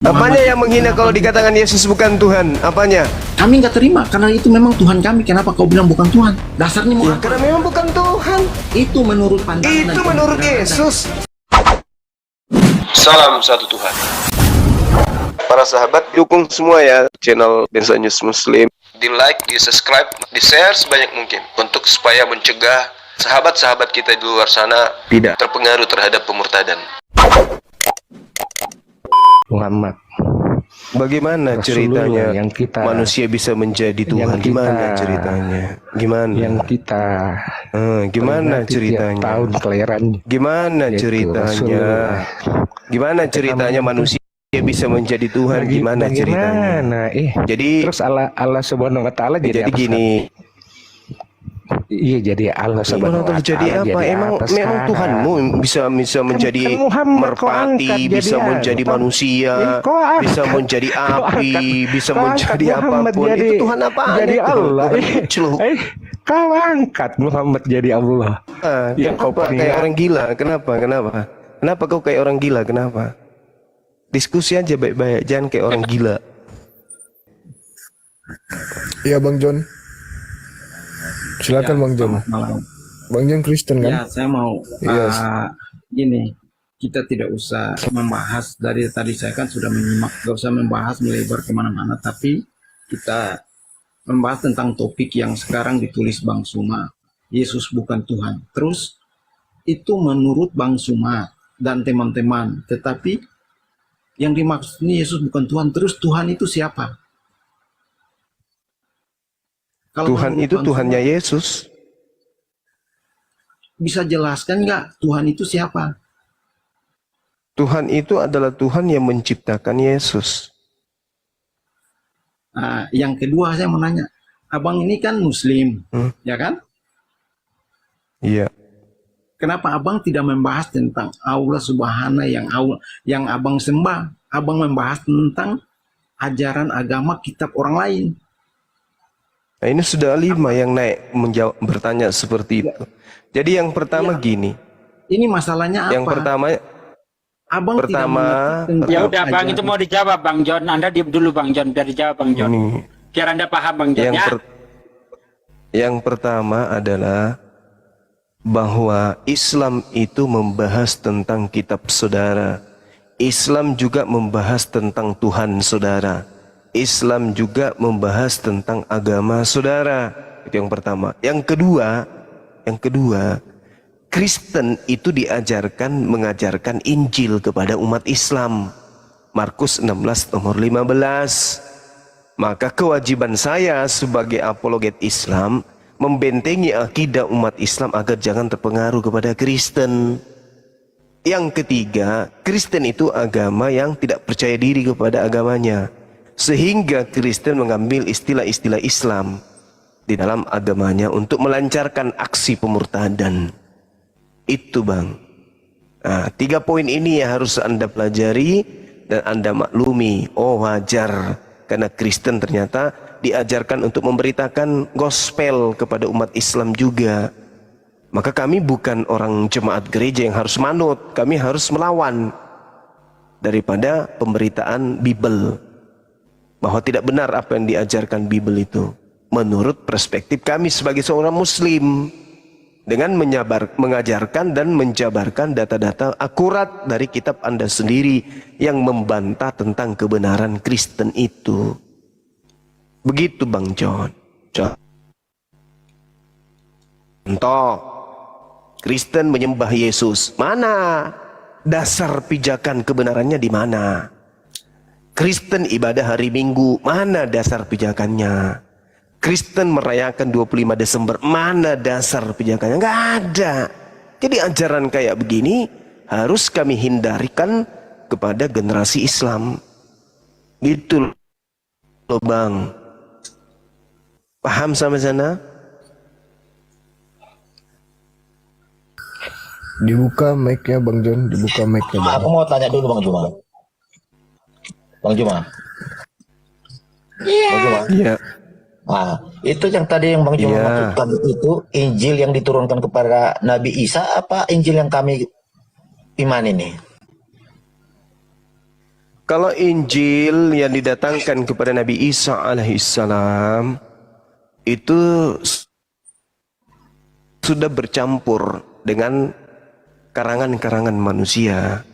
Apanya yang menghina kalau dikatakan Yesus bukan Tuhan? Apanya? Kami nggak terima karena itu memang Tuhan kami. Kenapa kau bilang bukan Tuhan? Dasarnya mau Ya, apa? karena memang bukan Tuhan. Itu menurut pandangan. Itu menurut Yesus. Salam satu Tuhan. Para sahabat, dukung semua ya channel Bensa News Muslim. Di like, di subscribe, di share sebanyak mungkin untuk supaya mencegah sahabat-sahabat kita di luar sana Tidak terpengaruh terhadap pemurtadan. Muhammad, Bagaimana Rasulullah ceritanya yang kita- manusia bisa menjadi Tuhan? yang Gimana kita- ceritanya? Gimana? yang kita Gimana peringati tiap ceritanya? tahun kelahiran Gimana yaitu ceritanya? Rasulullah. Gimana ceritanya manusia bisa menjadi Tuhan? Gimana ceritanya? Jadi terus Allah Subhanahu wa taala jadi apa gini. Iya, jadi Allah Subhanahu wa taala Jadi apa? Emang sekarang? Tuhanmu bisa menjadi kan Muhammad kau angkat merpati, jadi bisa menjadi apa? manusia, Kau angkat. bisa menjadi api, bisa Kau menjadi angkat Muhammad apapun. jadi- Itu Tuhan apa? jadi Allah. Celuk. Kau angkat Muhammad jadi Allah. Yang kau Kenapa kayak orang gila? Kenapa? Kenapa kau kayak orang gila? Kenapa? Diskusi aja baik-baik, jangan kayak orang gila. Iya Bang John. Silakan Bang John. Malam. Bang John Kristen Ya, kan? saya mau Yes. gini, kita tidak usah membahas dari tadi saya kan sudah menyimak, gak usah membahas melebar kemana-mana, tapi kita membahas tentang topik yang sekarang ditulis Bang Suma, Yesus bukan Tuhan. Terus itu menurut Bang Suma dan teman-teman, tetapi yang dimaksud ini Yesus bukan Tuhan. Terus Tuhan itu siapa? Kalau Tuhan menurut itu Bang Tuhannya Suma, Yesus. bisa jelaskan nggak Tuhan itu siapa? Tuhan itu adalah Tuhan yang menciptakan Yesus. Nah, yang kedua saya mau nanya, abang ini kan Muslim, ya kan? Iya. Kenapa abang tidak membahas tentang Allah Subhanahu yang abang sembah? Abang membahas tentang ajaran agama kitab orang lain. Nah, ini sudah 5 yang naik menjawab bertanya seperti itu. Jadi yang pertama gini. Ini masalahnya apa? Yang pertama, abang pertama- tidak mengerti tentang Ya udah Bang, ajaran. itu mau dijawab Bang John. Anda diam dulu Bang John, biar dijawab Bang John. ini Biar Anda paham Bang John ya. yang pertama adalah bahwa Islam itu membahas tentang kitab saudara. Islam juga membahas tentang Tuhan saudara. Islam juga membahas tentang agama saudara. Itu yang pertama. Yang kedua, Kristen itu mengajarkan Injil kepada umat Islam. Markus 16 nomor 15. Maka kewajiban saya sebagai apologet Islam membentengi akidah umat Islam agar jangan terpengaruh kepada Kristen. Yang ketiga, Kristen itu agama yang tidak percaya diri kepada agamanya, sehingga Kristen mengambil istilah-istilah Islam di dalam agamanya untuk melancarkan aksi pemurtadan. Itu Bang. Nah, 3 poin ini yang harus Anda pelajari dan Anda maklumi. Oh, wajar, karena Kristen ternyata diajarkan untuk memberitakan gospel kepada umat Islam juga. Maka kami bukan orang jemaat gereja yang harus manut. Kami harus melawan daripada pemberitaan Bible, bahwa tidak benar apa yang diajarkan Bible itu menurut perspektif kami sebagai seorang Muslim, dengan mengajarkan dan menjabarkan data-data akurat dari kitab Anda sendiri yang membantah tentang kebenaran Kristen itu. Begitu Bang John. Contoh, Kristen menyembah Yesus. Mana dasar pijakan kebenarannya di mana? Kristen ibadah hari Minggu. Mana dasar pijakannya? Kristen merayakan 25 Desember. Mana dasar pijakannya? Nggak ada. Jadi ajaran kayak begini harus kami hindarikan kepada generasi Islam. Gitu loh Bang. Paham sampai sana? Dibuka mic-nya Bang John, dibuka mic-nya Bang. Aku mau tanya dulu Bang Juma. Bang Juma. Bang Juma. Iya. Nah, itu yang tadi yang Bang Juma Iya. maksudkan itu Injil yang diturunkan kepada Nabi Isa apa Injil yang kami iman ini? Kalau Injil yang didatangkan kepada Nabi Isa alaihissalam itu sudah bercampur dengan karangan-karangan manusia.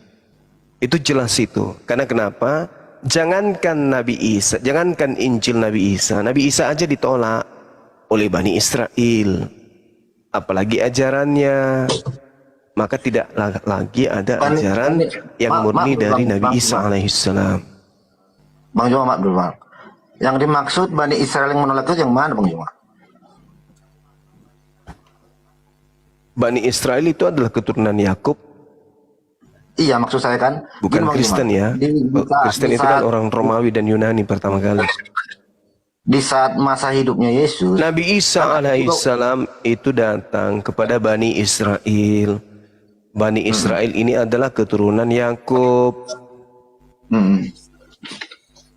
Itu jelas itu. Karena kenapa? Jangankan Nabi Isa, jangankan Injil Nabi Isa aja ditolak oleh Bani Israel. Apalagi ajarannya. Maka tidak lagi ada ajaran yang murni dari Nabi Isa alaihissalam. Bang Juma, maaf dulu Bang. Yang dimaksud Bani Israel yang menolak itu yang mana Bang Juma? Bani Israel itu adalah keturunan Yakub. Iya, maksud saya kan. Bukan gini, Bang Kristen Juma. ya. Kristen itu kan orang Romawi dan Yunani pertama kali. Di saat masa hidupnya Yesus, Nabi Isa alaihissalam itu datang kepada Bani Israel. Bani Israel ini adalah keturunan Yakub.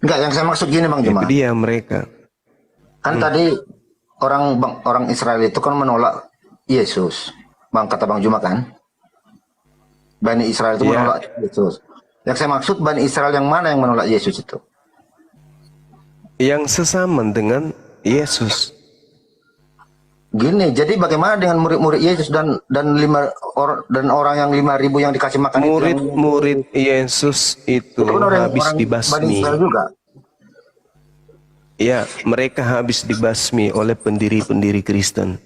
Enggak, yang saya maksud gini Bang Juma. Itu dia mereka. Kan tadi orang Israel itu kan menolak Yesus. Bang, kata Bang Juma kan. Bani Israel itu menolak Yesus. Yang saya maksud Bani Israel yang mana yang menolak Yesus itu? Yang sesama dengan Yesus. Gini, jadi bagaimana dengan murid-murid Yesus dan orang yang 5.000 yang dikasih makan itu? Murid-murid Yesus itu habis dibasmi. Bani Israel juga. Ya, mereka habis dibasmi oleh pendiri-pendiri Kristen.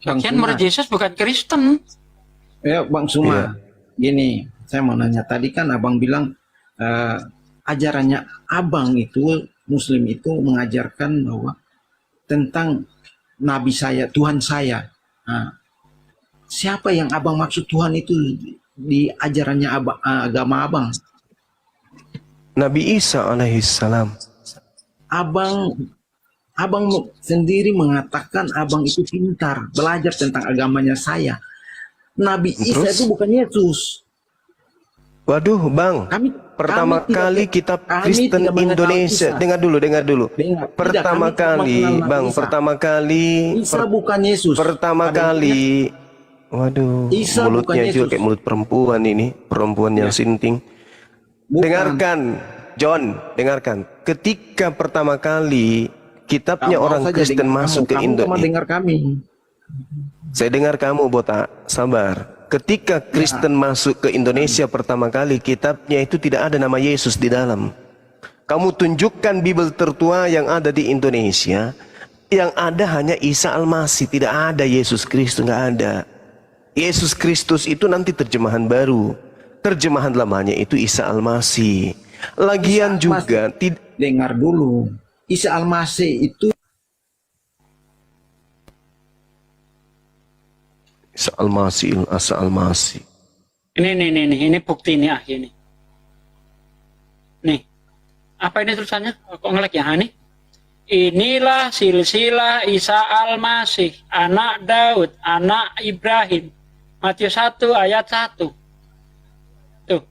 Bagian murid Yesus bukan Kristen. Ya Bang Suma, gini, saya mau nanya. Tadi kan abang bilang ajarannya abang itu, Muslim itu mengajarkan bahwa tentang Nabi saya, Tuhan saya. Nah, siapa yang abang maksud Tuhan itu di ajarannya agama abang? Nabi Isa alaihissalam. Abang sendiri mengatakan abang itu pintar, belajar tentang agamanya saya. Nabi Isa itu bukan Yesus. Waduh, Bang. Pertama kali kitab Kristen Indonesia. Dengar dulu. Pertama kali, Bang. Pertama kali. Isa bukan Yesus. Pertama kali. Waduh, Isa mulutnya bukan juga Yesus. kayak mulut perempuan ini. Perempuan yang sinting. Bukan. Dengarkan, John. Dengarkan. Ketika pertama kali kitabnya orang Kristen masuk ke Indonesia. Kamu Indonesia. dengar kami. Saya dengar kamu, botak. Sabar. Ketika Kristen masuk ke Indonesia pertama kali, kitabnya itu tidak ada nama Yesus di dalam. Kamu tunjukkan Bible tertua yang ada di Indonesia, yang ada hanya Isa Al-Masih, tidak ada Yesus Kristus, nggak ada. Yesus Kristus itu nanti terjemahan baru. Terjemahan lamanya itu Isa Al-Masih. Lagian juga dengar dulu. Isa Al-Masih itu Isa Al-Masih, Asa Al-Masih. Ini bukti ini ini. Nih, apa ini tulisannya? Kok ngelek ya? Ini. Inilah silsilah Isa Al-Masih, anak Daud, anak Ibrahim. Matius 1 ayat 1. Tuh.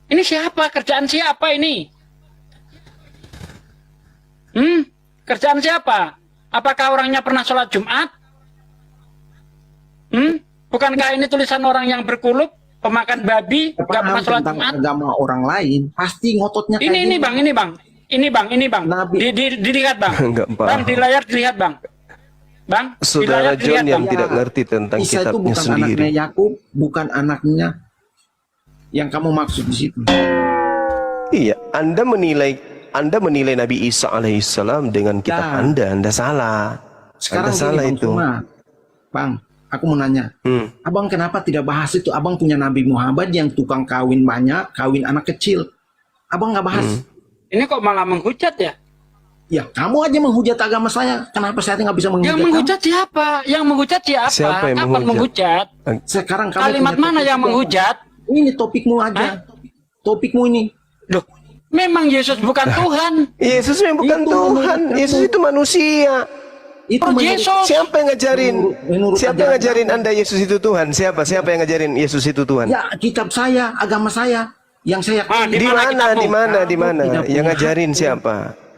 Ini siapa? Kerjaan siapa ini? Kerjaan siapa? Apakah orangnya pernah sholat Jumat? Bukankah ini tulisan orang yang berkuluk, pemakan babi, nggak pernah sholat Jumat? Agama orang lain pasti ngototnya kayak ini bang. Dilihat bang. Enggak, Pak. Bang di layar dilihat bang. Bang. Saudara di John layar, yang bang. tidak ngerti tentang Isa itu kitabnya bukan sendiri. anaknya Yakub, bukan anaknya yang kamu maksud di situ. Iya, Anda menilai Nabi Isa alaihissalam dengan kitab Anda salah. Sekarang Anda salah gini, itu. Bang, aku mau nanya, abang kenapa tidak bahas itu? Abang punya Nabi Muhammad yang tukang kawin banyak, kawin anak kecil. Abang nggak bahas. Ini kok malah menghujat ya? Ya, kamu aja menghujat agama saya. Kenapa saya nggak bisa menghujat? Yang menghujat siapa? Yang menghujat siapa? Siapa yang Kapan menghujat? Sekarang kamu Kalimat punya mana topik yang apa? menghujat? Ini topikmu aja. Topikmu ini. Loh, memang Yesus bukan Tuhan. Yesus memang bukan Itu Tuhan. menurut Yesus kamu. itu manusia. Itu Oh, menurut- Yesus. Siapa yang ngajarin? Menurut Siapa yang ajaran ngajarin kamu. Anda Yesus itu Tuhan? Siapa yang ngajarin Yesus itu Tuhan? Ya, kitab saya, agama saya yang saya Ah, Di mana mana? kitabmu? Di mana? Di mana? Kamu tidak Yang punya ngajarin hak. siapa?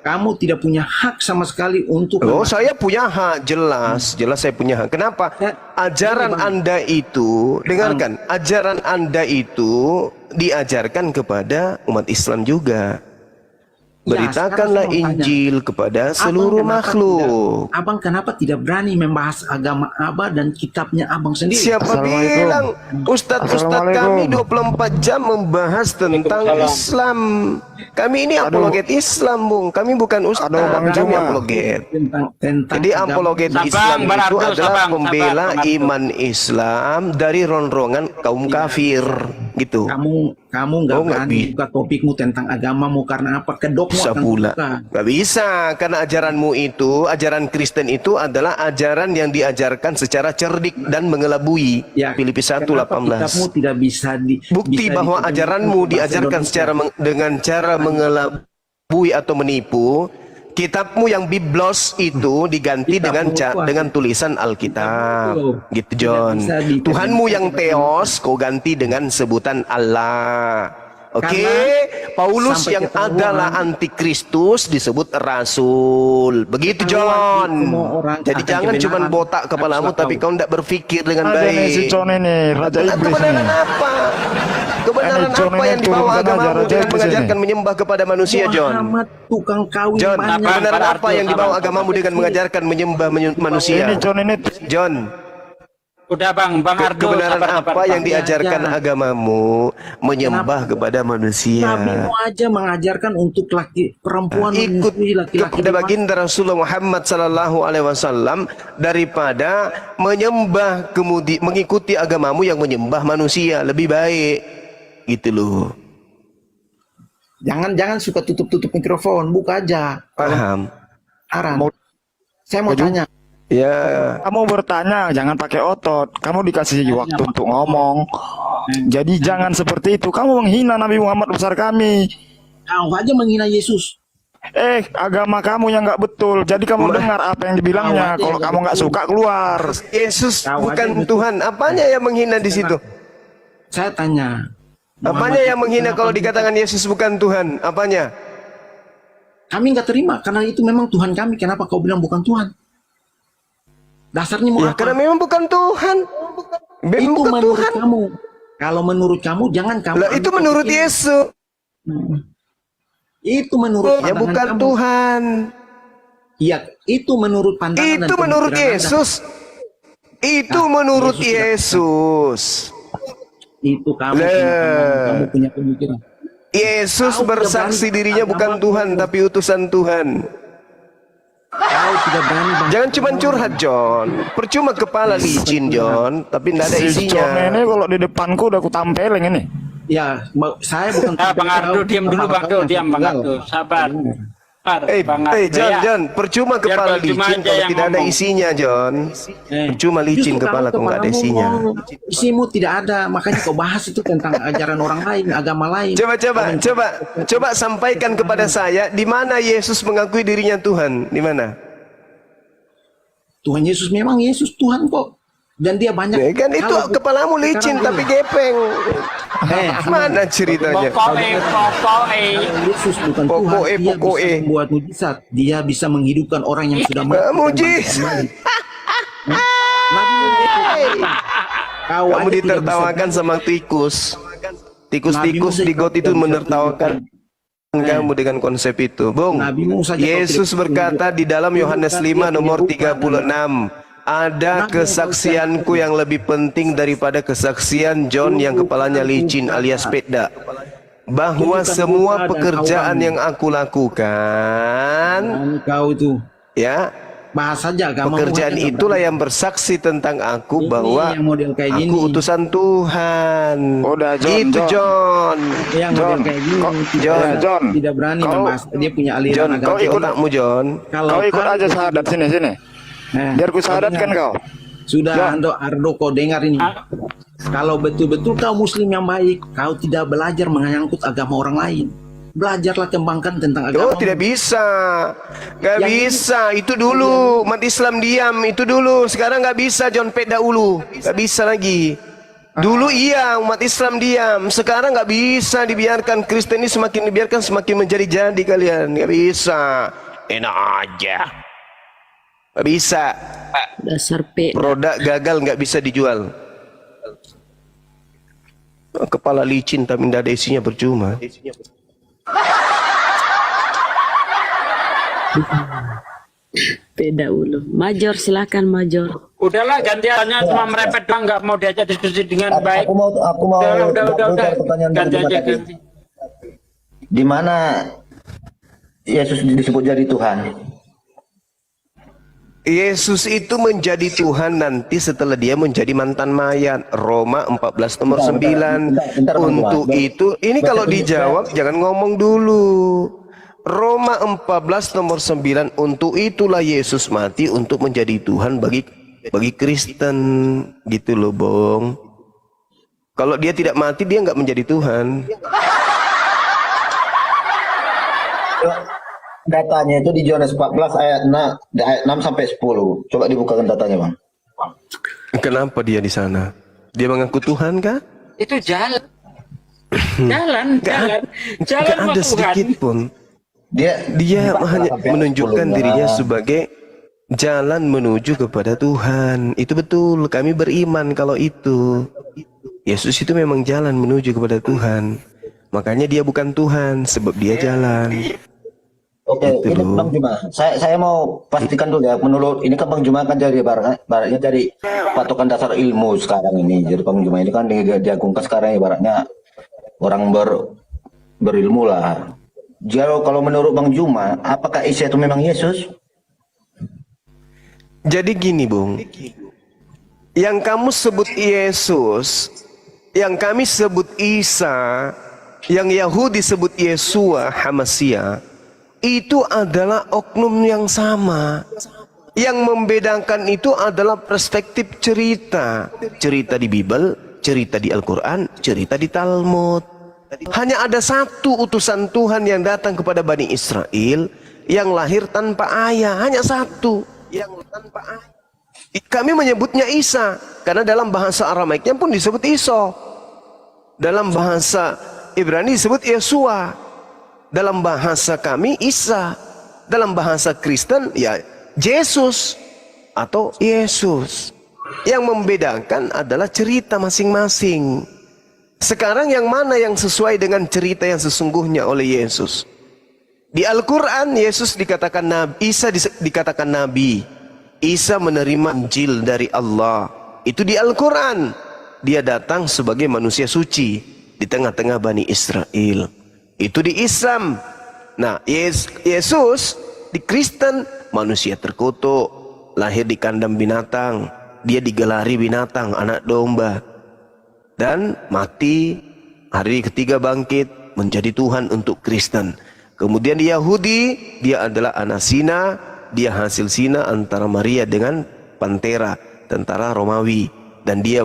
kamu tidak punya hak sama sekali untuk Oh, saya punya hak, jelas saya punya hak. Kenapa? Ya, Ajaran ini, Bang. Anda itu, dengarkan, ajaran Anda itu diajarkan kepada umat Islam juga. Beritakanlah sekarang saya mau tanya. Injil kepada seluruh makhluk. Abang kenapa tidak berani membahas agama Abah dan kitabnya Abang sendiri? Siapa bilang Ustadz kami 24 jam membahas tentang Islam. Kami ini apologet Islam, Bung. Kami bukan Ustadz, kami apologet. Tentang Jadi agama. apologet Sabang, Islam itu Barardo, adalah Sabang, pembela Sabang, Barardo. iman Islam dari ronrongan kaum kafir, gitu. Kamu nggak Oh, nggak berani buka topikmu tentang agamamu karena apa? Kedokmu Bisa akan pula. buka. Gak bisa, karena ajaranmu itu, ajaran Kristen itu adalah ajaran yang diajarkan secara cerdik dan mengelabui. Ya, Filipi 1:18. kenapa kitabmu tidak bisa Bukti bisa bahwa diterjemahkan ajaranmu ke bahasa diajarkan Indonesia? secara dengan cara mengelabui atau menipu. Kitabmu yang biblos itu diganti Kitabmu itu dengan tulisan Alkitab. Kitabmu itu Gitu, John. tidak bisa diterjemahkan Tuhanmu yang ke bahasa Theos kau ganti dengan sebutan Allah. Oke, Karena Paulus sampai yang ketahuan- adalah antikristus disebut rasul. Begitu, Ketahuan John. semua orang Jadi akan jangan cuma kebenaran. botak kepalamu Harus tapi tahu. kau tidak berpikir dengan Ada nih si baik. John ini, Raja Iblis Kebenaran nih. apa? Kebenaran Ini John apa ini yang dibawa turunkan aja, agamamu Raja dengan Iblis mengajarkan ini. menyembah kepada manusia, John? Muhammad tukang kawin John, banyak. kebenaran Barardo, apa yang dibawa Sabang. agamamu dengan mengajarkan menyembah manusia? Ini John ini John, Udah Bang Ardo. kebenaran sabar, apa yang diajarkan Ya. agamamu menyembah kepada manusia? Nabimu aja mengajarkan untuk perempuan Ikut menyusui laki-laki. kepada baginda Rasulullah Muhammad sallallahu alaihi wasallam daripada menyembah mengikuti agamamu yang menyembah manusia, lebih baik gitu loh. Jangan suka tutup mikrofon, buka aja. Paham? Aran. Saya mau tanya. Ya, kamu bertanya, jangan pakai otot. Kamu dikasih waktu untuk ngomong. Jadi jangan seperti itu. Kamu menghina Nabi Muhammad besar kami. Kau aja menghina Yesus. Agama kamu yang nggak betul. Jadi kamu dengar apa yang dibilangnya. Kalau kamu nggak suka keluar. Yesus Kau bukan aja Tuhan. Apanya yang menghina di situ? Saya tanya. Apanya yang menghina kalau dikatakan Yesus bukan Tuhan? Apanya? Kami nggak terima karena itu memang Tuhan kami. Kenapa kau bilang bukan Tuhan? Dasarnya mau Ya, apa? karena memang bukan Tuhan. Memang Itu bukan menurut Tuhan. kamu. Kalau menurut kamu, jangan kamu. Lah, itu ambil menurut topik ini. Yesus. Itu menurut Ya pandangan bukan kamu. Tuhan. Iya, itu menurut pandangan dan Itu menurut pemikiran Anda. Yesus. Itu Nah, menurut Yesus tidak- Yesus. Itu kamu, Lah. kamu punya pemikiran. Yesus Kau tidak bersaksi berani dirinya agama bukan Tuhan Tuhan. tapi utusan Tuhan. Kau tidak berani. Jangan cuma curhat, John. Percuma kepala licin, John, tapi tidak ada Si John isinya. ini kalau di depanku udah aku tampelin ini. Ya, saya bukan. Bang Ardo diam dulu Bang Ardo, diam Bang Ardo. Sabar. Bang Ardo. John, ya. John, percuma Biar kepala Bang Juma licin aja kalau yang tidak ada ngomong. isinya, John. Percuma licin Justru kepala kalau nggak ada kepalamu isinya. ngomong, isimu tidak ada, makanya kau bahas itu tentang ajaran orang lain, agama lain. Coba sampaikan kepada saya di mana Yesus mengakui dirinya Tuhan, di mana? Tuhan Yesus memang Yesus Tuhan kok. Dan dia banyak. Ya kan itu Kalau- kepalamu licin sekarang tapi ini, gepeng. Mana ceritanya? Pokoknya. Yesus bukan Pokoknya, Tuhan, dia pokoknya. bisa membuat mujizat. Dia bisa menghidupkan orang yang sudah mati. dan Mujizat. bangkit kembali. Nabi Yesus apa? Kau Kamu aja tidak ditertawakan bisa- sama tikus. Tikus-tikus Nabi di got Musa itu tidak bisa menertawakan kamu dengan konsep itu. Bung, Nabi Musa juga Yesus tidak berkata di dalam Yohanes 5 nomor 36, ada kesaksianku yang lebih penting daripada kesaksian John yang kepalanya licin alias peda, bahwa semua pekerjaan yang aku lakukan, Kau itu ya, bahas saja agama pekerjaan Muhammad. itulah yang bersaksi tentang aku Ini bahwa yang model kayak aku gini. utusan Tuhan. Udah, John, Itu John. Yang John, model kayak gini John, John, tidak berani kau- membahas. Dia punya aliran John, agama. kau ikut akmu John. Kau ikut aja sahadat sini. Biar ku sahadatkan kau. Sudah, John. Ardo, kau dengar ini. Kalau betul-betul kau muslim yang baik, kau tidak belajar menyangkut agama orang lain. Belajarlah kembangkan tentang agama. Oh, tidak bisa. Gak Yang bisa. Itu dulu. Umat Islam diam. Itu dulu. Sekarang gak bisa John Peda ulu. Gak bisa lagi. Dulu iya umat Islam diam, sekarang nggak bisa dibiarkan. Kristen ini semakin dibiarkan semakin menjadi-jadi kalian. Nggak bisa, enak aja. Nggak bisa. Dasar P. Produk gagal nggak bisa dijual. Kepala licin tapi tidak ada isinya percuma. Beda ulu. Major, silakan Major. Udahlah gantiannya cuma merepet doang, nggak mau diajak diskusi dengan baik. Aku mau Udah. pertanyaan Ganti Bang Juma aja tadi. ganti. Di mana Yesus disebut jadi Tuhan? Yesus itu menjadi Tuhan nanti setelah dia menjadi mantan mayat. Roma 14 nomor 9. Bentar, Bang Untuk Juma. itu, ini kalau dijawab jangan ngomong dulu. Roma 14 nomor 9. Untuk itulah Yesus mati untuk menjadi Tuhan bagi Kristen. Gitu loh, Bong. Kalau dia tidak mati, dia nggak menjadi Tuhan. Datanya itu di Yohanes 14 ayat 6 sampai 10. Coba dibukakan datanya, Bang. Kenapa dia di sana? Dia mengaku Tuhan kah? Itu jalan. Jalan Nggak sama ada Tuhan. sedikit pun. Dia Di hanya sampai menunjukkan 10, dirinya Bang. sebagai jalan menuju kepada Tuhan. Itu betul, kami beriman kalau itu. Yesus itu memang jalan menuju kepada Tuhan. Makanya dia bukan Tuhan, sebab dia jalan. Oke, Gitu ini loh. Bang Juma. Saya mau pastikan dulu ya. Menurut ini kan Bang Juma kan jadi baratnya dari patokan dasar ilmu sekarang ini. Jadi Bang Juma ini kan diagungkan sekarang ibaratnya orang berilmu lah. Jadi kalau menurut Bang Juma, apakah Isa itu memang Yesus? Jadi gini, Bung. Yang kamu sebut Yesus, yang kami sebut Isa, yang Yahudi sebut Yesua Hamasia, itu adalah oknum yang sama. Yang membedakan itu adalah perspektif cerita. Cerita di Bible, cerita di Al-Quran, cerita di Talmud. Hanya ada satu utusan Tuhan yang datang kepada Bani Israel yang lahir tanpa ayah. Hanya satu yang tanpa ayah. Kami menyebutnya Isa karena dalam bahasa Aramaiknya pun disebut Iso. Dalam bahasa Ibrani disebut Yesua. Dalam bahasa kami Isa. Dalam bahasa Kristen ya Yesus atau Yesus. Yang membedakan adalah cerita masing-masing. Sekarang yang mana yang sesuai dengan cerita yang sesungguhnya oleh Yesus? Di Al-Quran Yesus dikatakan Nabi, Isa dikatakan Nabi. Isa menerima Injil dari Allah. Itu di Al-Quran. Dia datang sebagai manusia suci di tengah-tengah Bani Israel. Itu di Islam. Nah, Yesus di Kristen manusia terkutuk, lahir di kandang binatang, dia digelari binatang, anak domba, dan mati, hari ketiga bangkit menjadi Tuhan untuk Kristen. Kemudian di Yahudi dia adalah anak Sina, dia hasil Sina antara Maria dengan Pantera, tentara Romawi, dan dia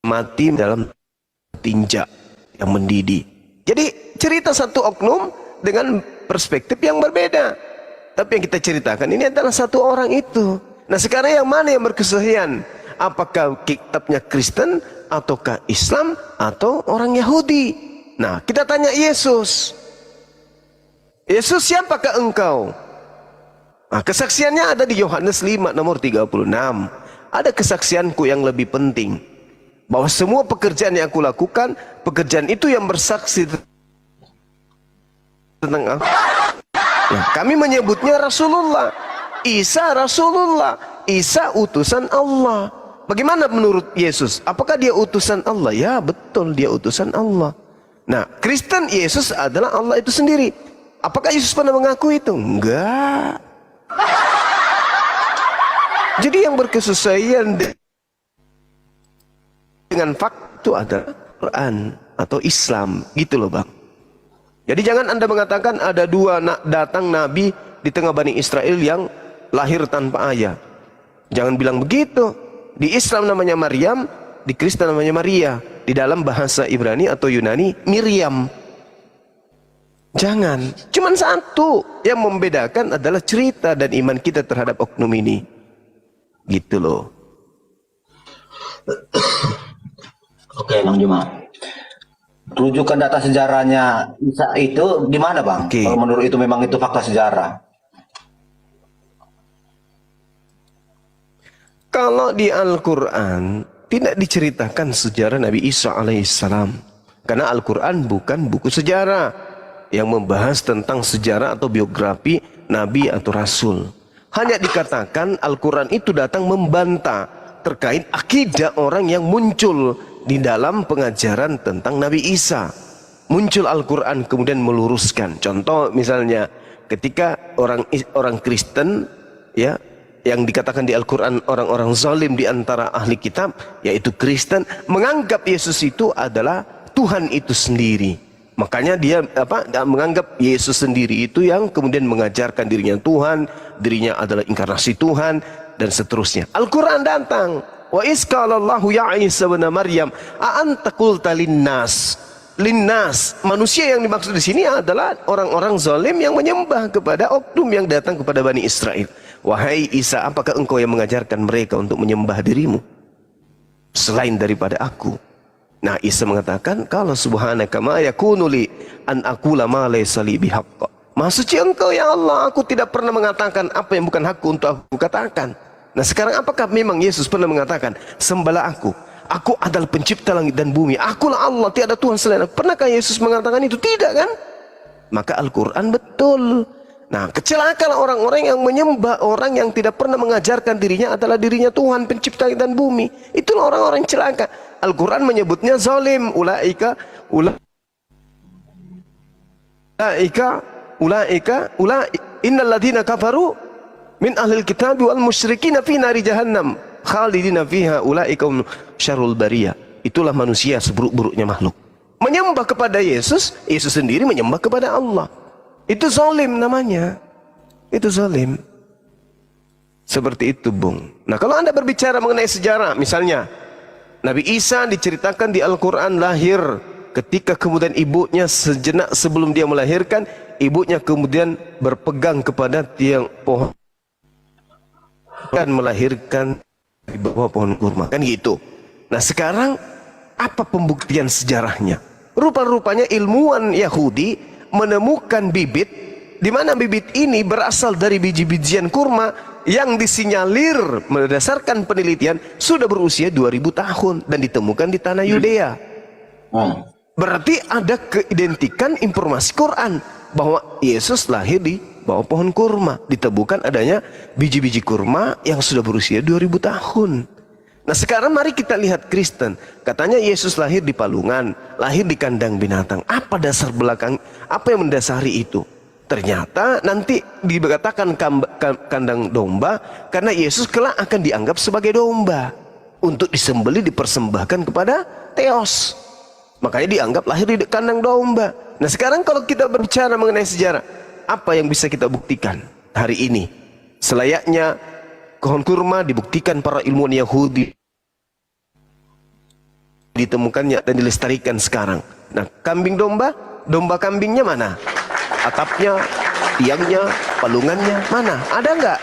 mati dalam tinja yang mendidih. Jadi cerita satu oknum dengan perspektif yang berbeda. Tapi yang kita ceritakan ini adalah satu orang itu. Nah sekarang yang mana yang berkesaksian? Apakah kitabnya Kristen ataukah Islam atau orang Yahudi? Nah kita tanya Yesus. Yesus siapakah engkau? Nah, kesaksiannya ada di Yohanes 5 nomor 36. Ada kesaksianku yang lebih penting. Bahwa semua pekerjaan yang aku lakukan, pekerjaan itu yang bersaksi tentang aku. Nah, kami menyebutnya Rasulullah. Isa Rasulullah. Isa utusan Allah. Bagaimana menurut Yesus? Apakah dia utusan Allah? Ya betul, dia utusan Allah. Nah Kristen Yesus adalah Allah itu sendiri. Apakah Yesus pernah mengaku itu? Enggak. Jadi yang berkesesuaian dengan fakta adalah Quran atau Islam, gitu loh Bang. Jadi jangan Anda mengatakan ada dua datang Nabi di tengah Bani Israel yang lahir tanpa ayah. Jangan bilang begitu. Di Islam namanya Maryam, di Kristen namanya Maria. Di dalam bahasa Ibrani atau Yunani Miriam. Jangan. Cuman satu yang membedakan adalah cerita dan iman kita terhadap oknum ini. Gitu loh. Oke, Bang Juma. Rujukan data sejarahnya Isa itu di mana, Bang? Oke. Kalau menurut itu memang itu fakta sejarah. Kalau di Al-Quran tidak diceritakan sejarah Nabi Isa alaihissalam. Karena Al-Quran bukan buku sejarah yang membahas tentang sejarah atau biografi Nabi atau Rasul. Hanya dikatakan Al-Quran itu datang membantah terkait akidah orang yang muncul di dalam pengajaran tentang Nabi Isa. Muncul Al-Quran kemudian meluruskan. Contoh misalnya ketika orang Kristen ya, yang dikatakan di Al-Quran orang-orang zalim di antara ahli kitab, yaitu Kristen, menganggap Yesus itu adalah Tuhan itu sendiri. Makanya dia menganggap Yesus sendiri itu yang kemudian mengajarkan dirinya Tuhan, dirinya adalah inkarnasi Tuhan, dan seterusnya. Al-Quran datang. Wa isqalallahu ya Isa bin Maryam a anta qulta linnas. Linnas, manusia yang dimaksud di sini adalah orang-orang zalim yang menyembah kepada oknum yang datang kepada Bani Israel. Wahai Isa, apakah engkau yang mengajarkan mereka untuk menyembah dirimu selain daripada aku? Nah, Isa mengatakan, kalau subhanaka ma yakunu li an aqula ma laysa li bihaqq. Maha suci engkau ya Allah, aku tidak pernah mengatakan apa yang bukan hakku untuk aku katakan. Nah, sekarang apakah memang Yesus pernah mengatakan, sembahlah aku, aku adalah pencipta langit dan bumi, akulah Allah, tiada Tuhan selain aku? Pernahkah Yesus mengatakan itu? Tidak kan? Maka Al-Quran betul. Nah, kecelakaan orang-orang yang menyembah orang yang tidak pernah mengajarkan dirinya adalah dirinya Tuhan pencipta langit dan bumi. Itulah orang-orang celaka. Al-Quran menyebutnya zalim. Ulaika innal ladzina kafaru min ahlil kitabi wal musyrikina fi nari jahannam khalidina fiha ulaika syarrul bariyah. Itulah manusia seburuk-buruknya makhluk. Menyembah kepada Yesus, Yesus sendiri menyembah kepada Allah. Itu zalim namanya. Itu zalim. Seperti itu, Bung. Nah, kalau Anda berbicara mengenai sejarah, misalnya Nabi Isa diceritakan di Al-Quran lahir ketika kemudian ibunya sejenak sebelum dia melahirkan, ibunya kemudian berpegang kepada tiang pohon dan melahirkan di bawah pohon kurma. Kan gitu. Nah, sekarang apa pembuktian sejarahnya? Rupa-rupanya ilmuwan Yahudi menemukan bibit, di mana bibit ini berasal dari biji-bijian kurma yang disinyalir berdasarkan penelitian sudah berusia 2000 tahun dan ditemukan di tanah Yudea. Berarti ada keidentikan informasi Quran bahwa Yesus lahir di bawah pohon kurma, ditemukan adanya biji-biji kurma yang sudah berusia 2000 tahun. Nah, sekarang mari kita lihat Kristen. Katanya Yesus lahir di palungan, lahir di kandang binatang. Apa dasar belakang? Apa yang mendasari itu? Ternyata nanti dikatakan kandang domba karena Yesus kelak akan dianggap sebagai domba untuk disembelih, dipersembahkan kepada Theos. Makanya dianggap lahir di kandang domba. Nah, sekarang kalau kita berbicara mengenai sejarah, apa yang bisa kita buktikan hari ini? Selayaknya pohon kurma dibuktikan para ilmuwan Yahudi ditemukannya dan dilestarikan sekarang. Nah, kambing domba kambingnya mana? Atapnya, tiangnya, palungannya mana? Ada nggak?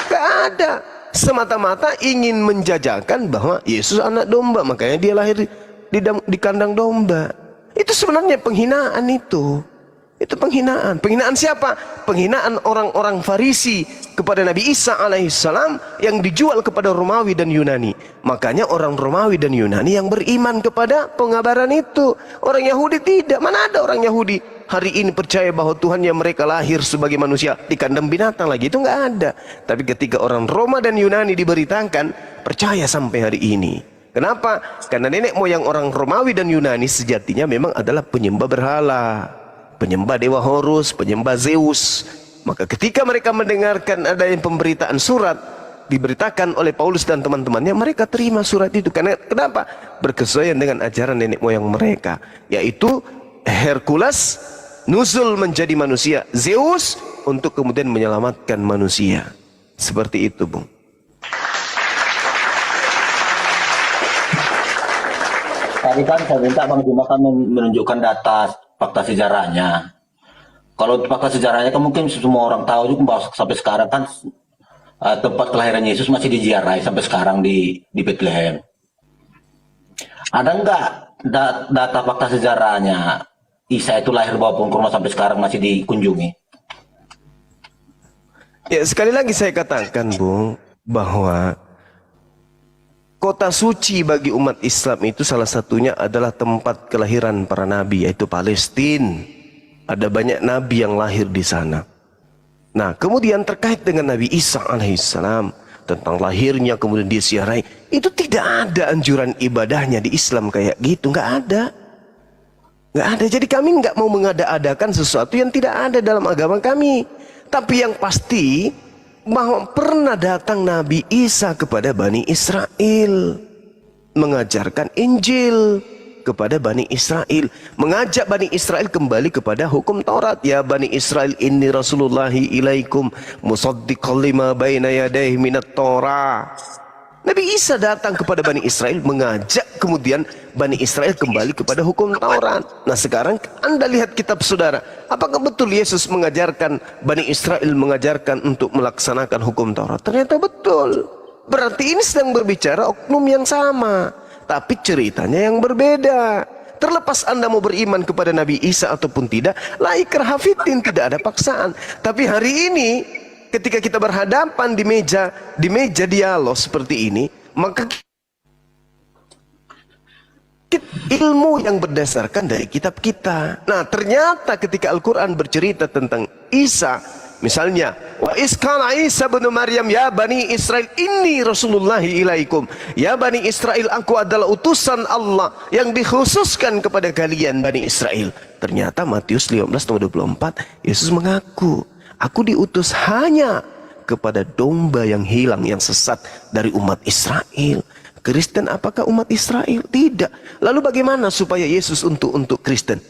Nggak ada. Semata-mata ingin menjajakan bahwa Yesus anak domba, makanya dia lahir di kandang domba. Itu sebenarnya penghinaan itu. Itu penghinaan. Penghinaan siapa? Penghinaan orang-orang Farisi kepada Nabi Isa alaihissalam yang dijual kepada Romawi dan Yunani. Makanya orang Romawi dan Yunani yang beriman kepada pengabaran itu. Orang Yahudi tidak. Mana ada orang Yahudi hari ini percaya bahwa Tuhan yang mereka lahir sebagai manusia di kandang binatang lagi? Itu nggak ada. Tapi ketika orang Roma dan Yunani diberitakan, percaya sampai hari ini. Kenapa? Karena nenek moyang orang Romawi dan Yunani sejatinya memang adalah penyembah berhala, penyembah dewa Horus, penyembah Zeus. Maka ketika mereka mendengarkan ada yang pemberitaan surat diberitakan oleh Paulus dan teman-temannya, mereka terima surat itu. Karena kenapa? Berkesesuaian dengan ajaran nenek moyang mereka, yaitu Hercules nuzul menjadi manusia, Zeus untuk kemudian menyelamatkan manusia. Seperti itu, Bung. Tadi kan saya minta Bang Juma kan menunjukkan data fakta sejarahnya. Kalau fakta sejarahnya kan mungkin semua orang tahu juga bahwa sampai sekarang kan tempat kelahiran Yesus masih diziarahi sampai sekarang di Bethlehem. Ada nggak data fakta sejarahnya Isa itu lahir bawa pohon kurma sampai sekarang masih dikunjungi? Ya, sekali lagi saya katakan, Bung, bahwa kota suci bagi umat Islam itu salah satunya adalah tempat kelahiran para nabi, yaitu Palestina. Ada banyak nabi yang lahir di sana. Nah, kemudian terkait dengan Nabi Isa alaihissalam, tentang lahirnya kemudian disiarai, itu tidak ada anjuran ibadahnya di Islam kayak gitu, nggak ada. Nggak ada. Jadi kami nggak mau mengada-adakan sesuatu yang tidak ada dalam agama kami. Tapi yang pasti bahwa pernah datang Nabi Isa kepada Bani Israel, mengajarkan Injil kepada Bani Israel, mengajak Bani Israel kembali kepada hukum Taurat. Ya Bani Israel, inni rasulullahi ilaikum musaddiqan lima baina yadayhi minat Torah. Nabi Isa datang kepada Bani Israel, mengajak kemudian Bani Israel kembali kepada hukum Taurat. Nah sekarang Anda lihat kitab saudara, apakah betul Yesus mengajarkan Bani Israel, mengajarkan untuk melaksanakan hukum Taurat? Ternyata betul. Berarti ini sedang berbicara oknum yang sama, tapi ceritanya yang berbeda. Terlepas Anda mau beriman kepada Nabi Isa ataupun tidak, la ikraha fiddin, tidak ada paksaan. Tapi hari ini ketika kita berhadapan di meja dialog seperti ini, maka ilmu yang berdasarkan dari kitab kita. Nah, ternyata ketika Al-Quran bercerita tentang Isa, misalnya, wa iskala Isa bin Maryam ya Bani Israel inni rasulullahi ilaikum. Ya Bani Israel, aku adalah utusan Allah yang dikhususkan kepada kalian Bani Israel. Ternyata Matius 15:24, Yesus mengaku, aku diutus hanya kepada domba yang hilang, yang sesat dari umat Israel. Kristen apakah umat Israel? Tidak. Lalu bagaimana supaya Yesus untuk Kristen?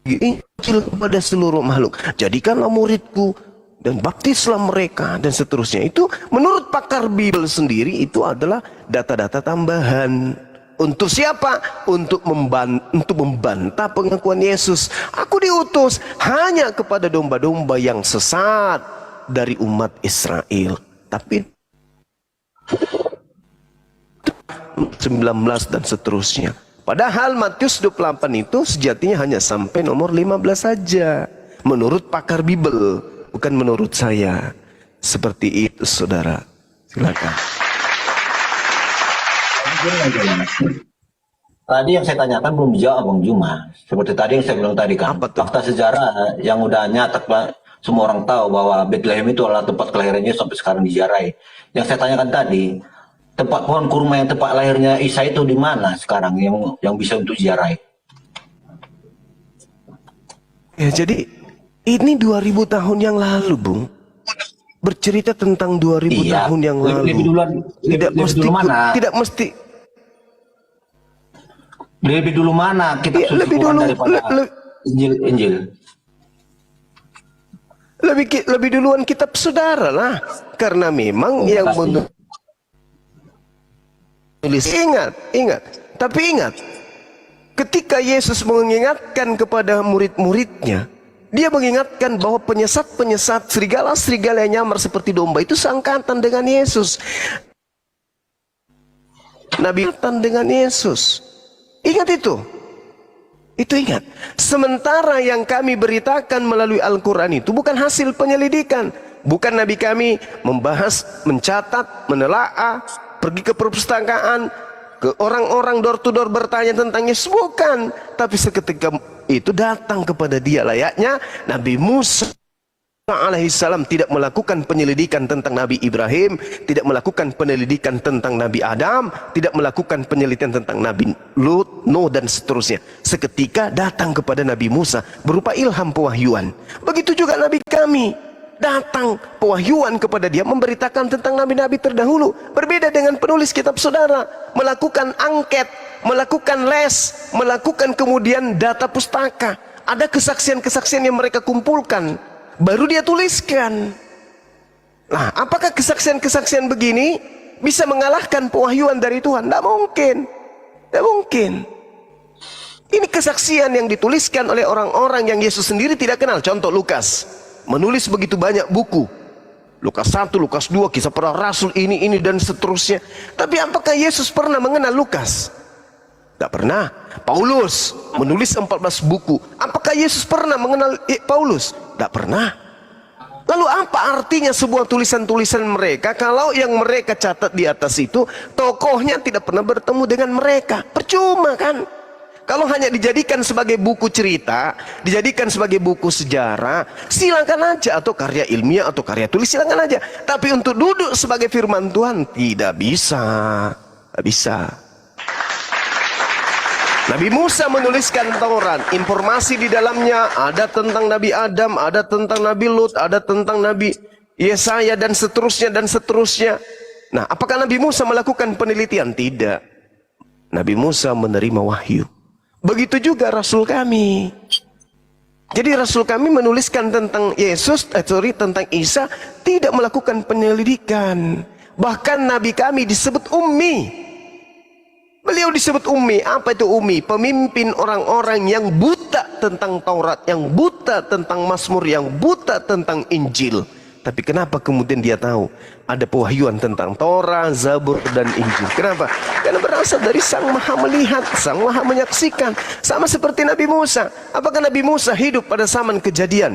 Injil kepada seluruh makhluk. Jadikanlah muridku dan baptislah mereka dan seterusnya. Itu menurut pakar Bible sendiri itu adalah data-data tambahan. Untuk siapa? Untuk membantah pengakuan Yesus. Aku diutus hanya kepada domba-domba yang sesat dari umat Israel. Tapi 19 dan seterusnya. Padahal Matius 28 itu sejatinya hanya sampai nomor 15 saja. Menurut pakar Bible, bukan menurut saya. Seperti itu, saudara. Silakan. Tadi yang saya tanyakan belum dijawab Bang Juma. Seperti tadi yang saya bilang tadi kan, fakta sejarah yang udah nyata, semua orang tahu bahwa Bethlehem itu adalah tempat kelahirannya sampai sekarang diziarahi. Yang saya tanyakan tadi, tempat pohon kurma yang tempat lahirnya Isa itu di mana sekarang yang bisa untuk ziarahi? Ya, jadi ini 2000 tahun yang lalu, Bung. Bercerita tentang 2000 tahun yang lalu. Tidak mesti. Lebih dulu mana kita lebih dulu daripada Injil. Lebih duluan kitab saudara lah, karena memang yang menulis. Tapi ingat, ketika Yesus mengingatkan kepada murid-muridnya, dia mengingatkan bahwa penyesat-penyesat, serigala-serigala yang nyamar seperti domba itu seangkatan dengan Yesus. Nabi dengan Yesus. Ingat itu. Itu ingat. Sementara yang kami beritakan melalui Al-Quran itu bukan hasil penyelidikan. Bukan Nabi kami membahas, mencatat, menelaah, pergi ke perpustakaan, ke orang-orang door to door bertanya tentang Yesus. Bukan. Tapi seketika itu datang kepada dia layaknya Nabi Musa alaihissalam tidak melakukan penyelidikan tentang Nabi Ibrahim, tidak melakukan penyelidikan tentang Nabi Adam, tidak melakukan penyelidikan tentang Nabi Lut, Nuh dan seterusnya. Seketika datang kepada Nabi Musa berupa ilham pewahyuan. Begitu juga Nabi kami, datang pewahyuan kepada dia memberitakan tentang nabi-nabi terdahulu. Berbeda dengan penulis kitab saudara, melakukan angket, melakukan les, melakukan kemudian data pustaka. Ada kesaksian-kesaksian yang mereka kumpulkan, baru dia tuliskan. Nah, apakah kesaksian-kesaksian begini bisa mengalahkan pewahyuan dari Tuhan? Tidak mungkin. Tidak mungkin. Ini kesaksian yang dituliskan oleh orang-orang yang Yesus sendiri tidak kenal. Contoh Lukas, menulis begitu banyak buku. Lukas 1, Lukas 2, kisah para rasul ini dan seterusnya. Tapi apakah Yesus pernah mengenal Lukas? Tidak pernah. Paulus menulis 14 buku. Apakah Yesus pernah mengenal Paulus? Tidak pernah. Lalu apa artinya sebuah tulisan-tulisan mereka kalau yang mereka catat di atas itu tokohnya tidak pernah bertemu dengan mereka? Percuma kan? Kalau hanya dijadikan sebagai buku cerita, dijadikan sebagai buku sejarah, silakan aja, atau karya ilmiah atau karya tulis, silakan aja. Tapi untuk duduk sebagai firman Tuhan tidak bisa. Tidak bisa. Nabi Musa menuliskan Taurat, informasi di dalamnya ada tentang Nabi Adam, ada tentang Nabi Lut, ada tentang Nabi Yesaya dan seterusnya dan seterusnya. Nah, apakah Nabi Musa melakukan penelitian? Tidak. Nabi Musa menerima wahyu. Begitu juga Rasul kami. Jadi Rasul kami menuliskan tentang tentang Isa, tidak melakukan penyelidikan. Bahkan Nabi kami disebut ummi. Beliau disebut ummi. Apa itu ummi? Pemimpin orang-orang yang buta tentang Taurat, yang buta tentang Mazmur, yang buta tentang Injil. Tapi kenapa kemudian dia tahu ada pewahyuan tentang Taurat, Zabur, dan Injil? Kenapa? Karena berasal dari Sang Maha Melihat, Sang Maha Menyaksikan. Sama seperti Nabi Musa. Apakah Nabi Musa hidup pada zaman kejadian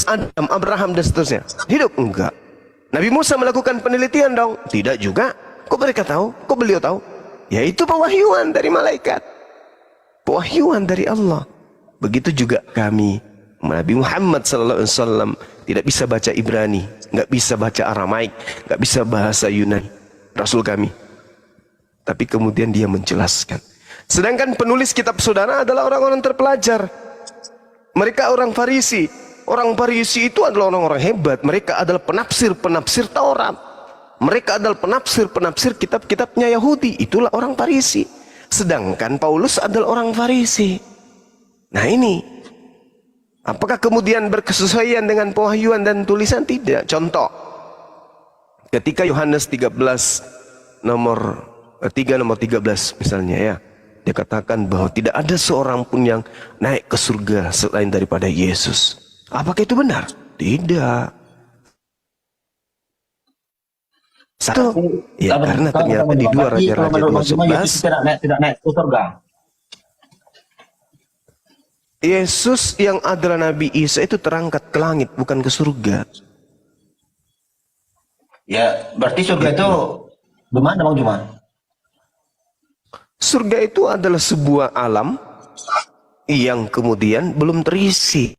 Adam, Abraham, dan seterusnya? Hidup? Enggak. Nabi Musa melakukan penelitian dong? Tidak juga. Kok mereka tahu? Kok beliau tahu? Yaitu pewahyuan dari malaikat, pewahyuan dari Allah. Begitu juga kami. Nabi Muhammad SAW tidak bisa baca Ibrani, nggak bisa baca Aramaik, nggak bisa bahasa Yunani. Rasul kami. Tapi kemudian dia menjelaskan. Sedangkan penulis kitab saudara adalah orang-orang terpelajar. Mereka orang Farisi. Orang Farisi itu adalah orang-orang hebat. Mereka adalah penafsir-penafsir Taurat. Mereka adalah penafsir-penafsir kitab-kitabnya Yahudi. Itulah orang Farisi. Sedangkan Paulus adalah orang Farisi. Nah ini, apakah kemudian berkesesuaian dengan pewahyuan dan tulisan? Tidak. Contoh, ketika Yohanes 13 nomor 13 misalnya ya, dia katakan bahwa tidak ada seorang pun yang naik ke surga selain daripada Yesus. Apakah itu benar? Tidak. Satu, ya karena ternyata di 2 Raja-Raja 2:11 tidak naik ke surga. Yesus yang adalah Nabi Isa itu terangkat ke langit, bukan ke surga. Ya, berarti surga itu gimana Bang Juma? Surga itu adalah sebuah alam yang kemudian belum terisi.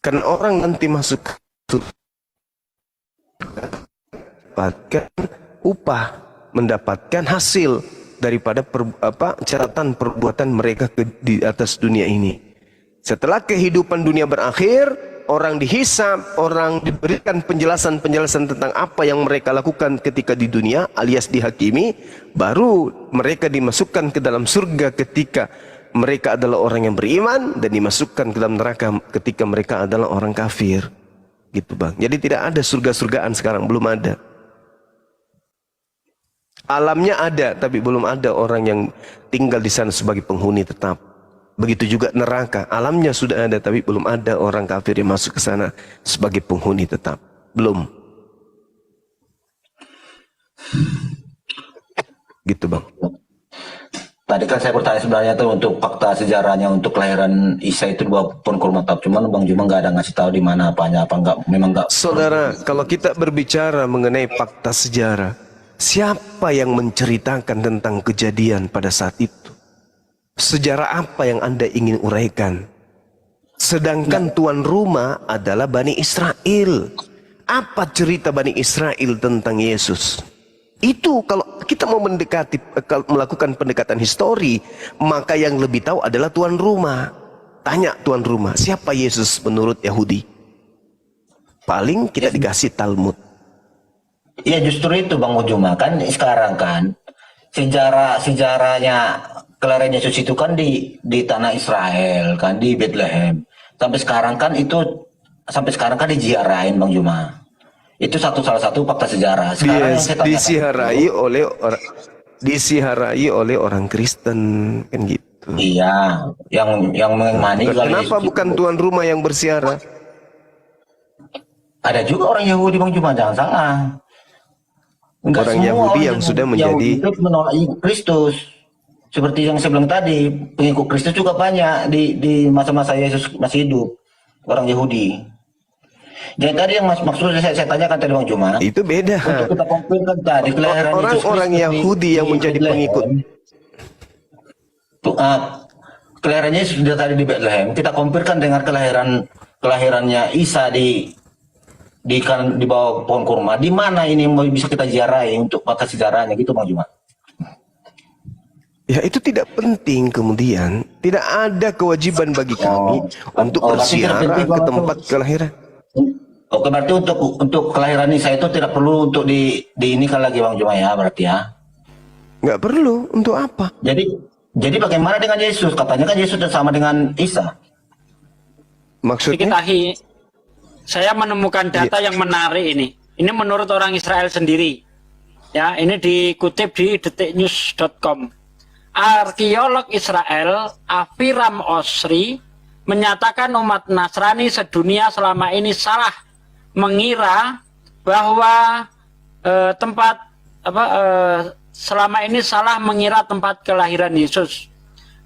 Karena orang nanti masuk mendapatkan upah, mendapatkan hasil daripada catatan perbuatan mereka di atas dunia ini. Setelah kehidupan dunia berakhir, orang dihisab, orang diberikan penjelasan-penjelasan tentang apa yang mereka lakukan ketika di dunia alias dihakimi, baru mereka dimasukkan ke dalam surga ketika mereka adalah orang yang beriman, dan dimasukkan ke dalam neraka ketika mereka adalah orang kafir. Gitu Bang. Jadi tidak ada surga-surgaan sekarang, belum ada. Alamnya ada, tapi belum ada orang yang tinggal di sana sebagai penghuni tetap. Begitu juga neraka, alamnya sudah ada, tapi belum ada orang kafir yang masuk ke sana sebagai penghuni tetap. Belum. Gitu Bang. Tadi kan saya bertanya sebenarnya tuh untuk fakta sejarahnya untuk kelahiran Isa itu 2 pohon kurma tab. Cuman Bang Juma nggak ada ngasih tahu di mana apanya, apa enggak, memang enggak. Saudara, kalau kita berbicara mengenai fakta sejarah, siapa yang menceritakan tentang kejadian pada saat itu? Sejarah apa yang Anda ingin uraikan? Sedangkan tuan rumah adalah Bani Israel. Apa cerita Bani Israel tentang Yesus? Itu kalau kita mau melakukan pendekatan histori, maka yang lebih tahu adalah tuan rumah. Tanya tuan rumah, siapa Yesus menurut Yahudi? Paling kita dikasih Talmud. Ya justru itu Bang Juma, kan sekarang kan sejarahnya kelahiran Yesus itu kan di tanah Israel kan, di Bethlehem. Sampai sekarang kan diziarahin Bang Juma. Itu salah satu fakta sejarah. Sekarang disiharai oleh orang Kristen kan gitu. Iya, yang mengimani kalau Kenapa Yesus bukan itu. tuan rumah yang bersiara? Ada juga orang Yahudi Bang Juma, jangan salah. Enggak Orang semua Yahudi orang yang sudah Yahudi menjadi- itu menolak Kristus. Seperti yang saya bilang tadi, pengikut Kristus juga banyak di masa-masa Yesus masih hidup, orang Yahudi. Jadi tadi yang maksudnya saya tanyakan tadi Bang Juma, Itu beda. untuk kita kompilkan tadi kelahiran Yesus Kristus Orang-orang Yahudi yang menjadi Bethlehem. pengikut. Kelahirannya sudah tadi di Bethlehem. Kita kompilkan dengan kelahirannya Isa di bawah pohon kurma. Di mana ini bisa kita ziarahi untuk batas sejarahnya gitu Bang Juma? Ya itu tidak penting kemudian. Tidak ada kewajiban bagi kami untuk berarti tidak bersiara penting ke kalau tempat kelahiran. Oke, berarti untuk kelahiran Isa itu tidak perlu untuk diinikan lagi Bang Juma ya, berarti ya. Nggak perlu. Untuk apa? Jadi bagaimana dengan Yesus? Katanya kan Yesus sama dengan Isa. Maksudnya? Diketahui, saya menemukan data yang menarik ini. Ini menurut orang Israel sendiri. Ya, ini dikutip di detiknews.com. Arkeolog Israel Aviram Osri menyatakan umat Nasrani sedunia selama ini salah mengira bahwa selama ini salah mengira tempat kelahiran Yesus.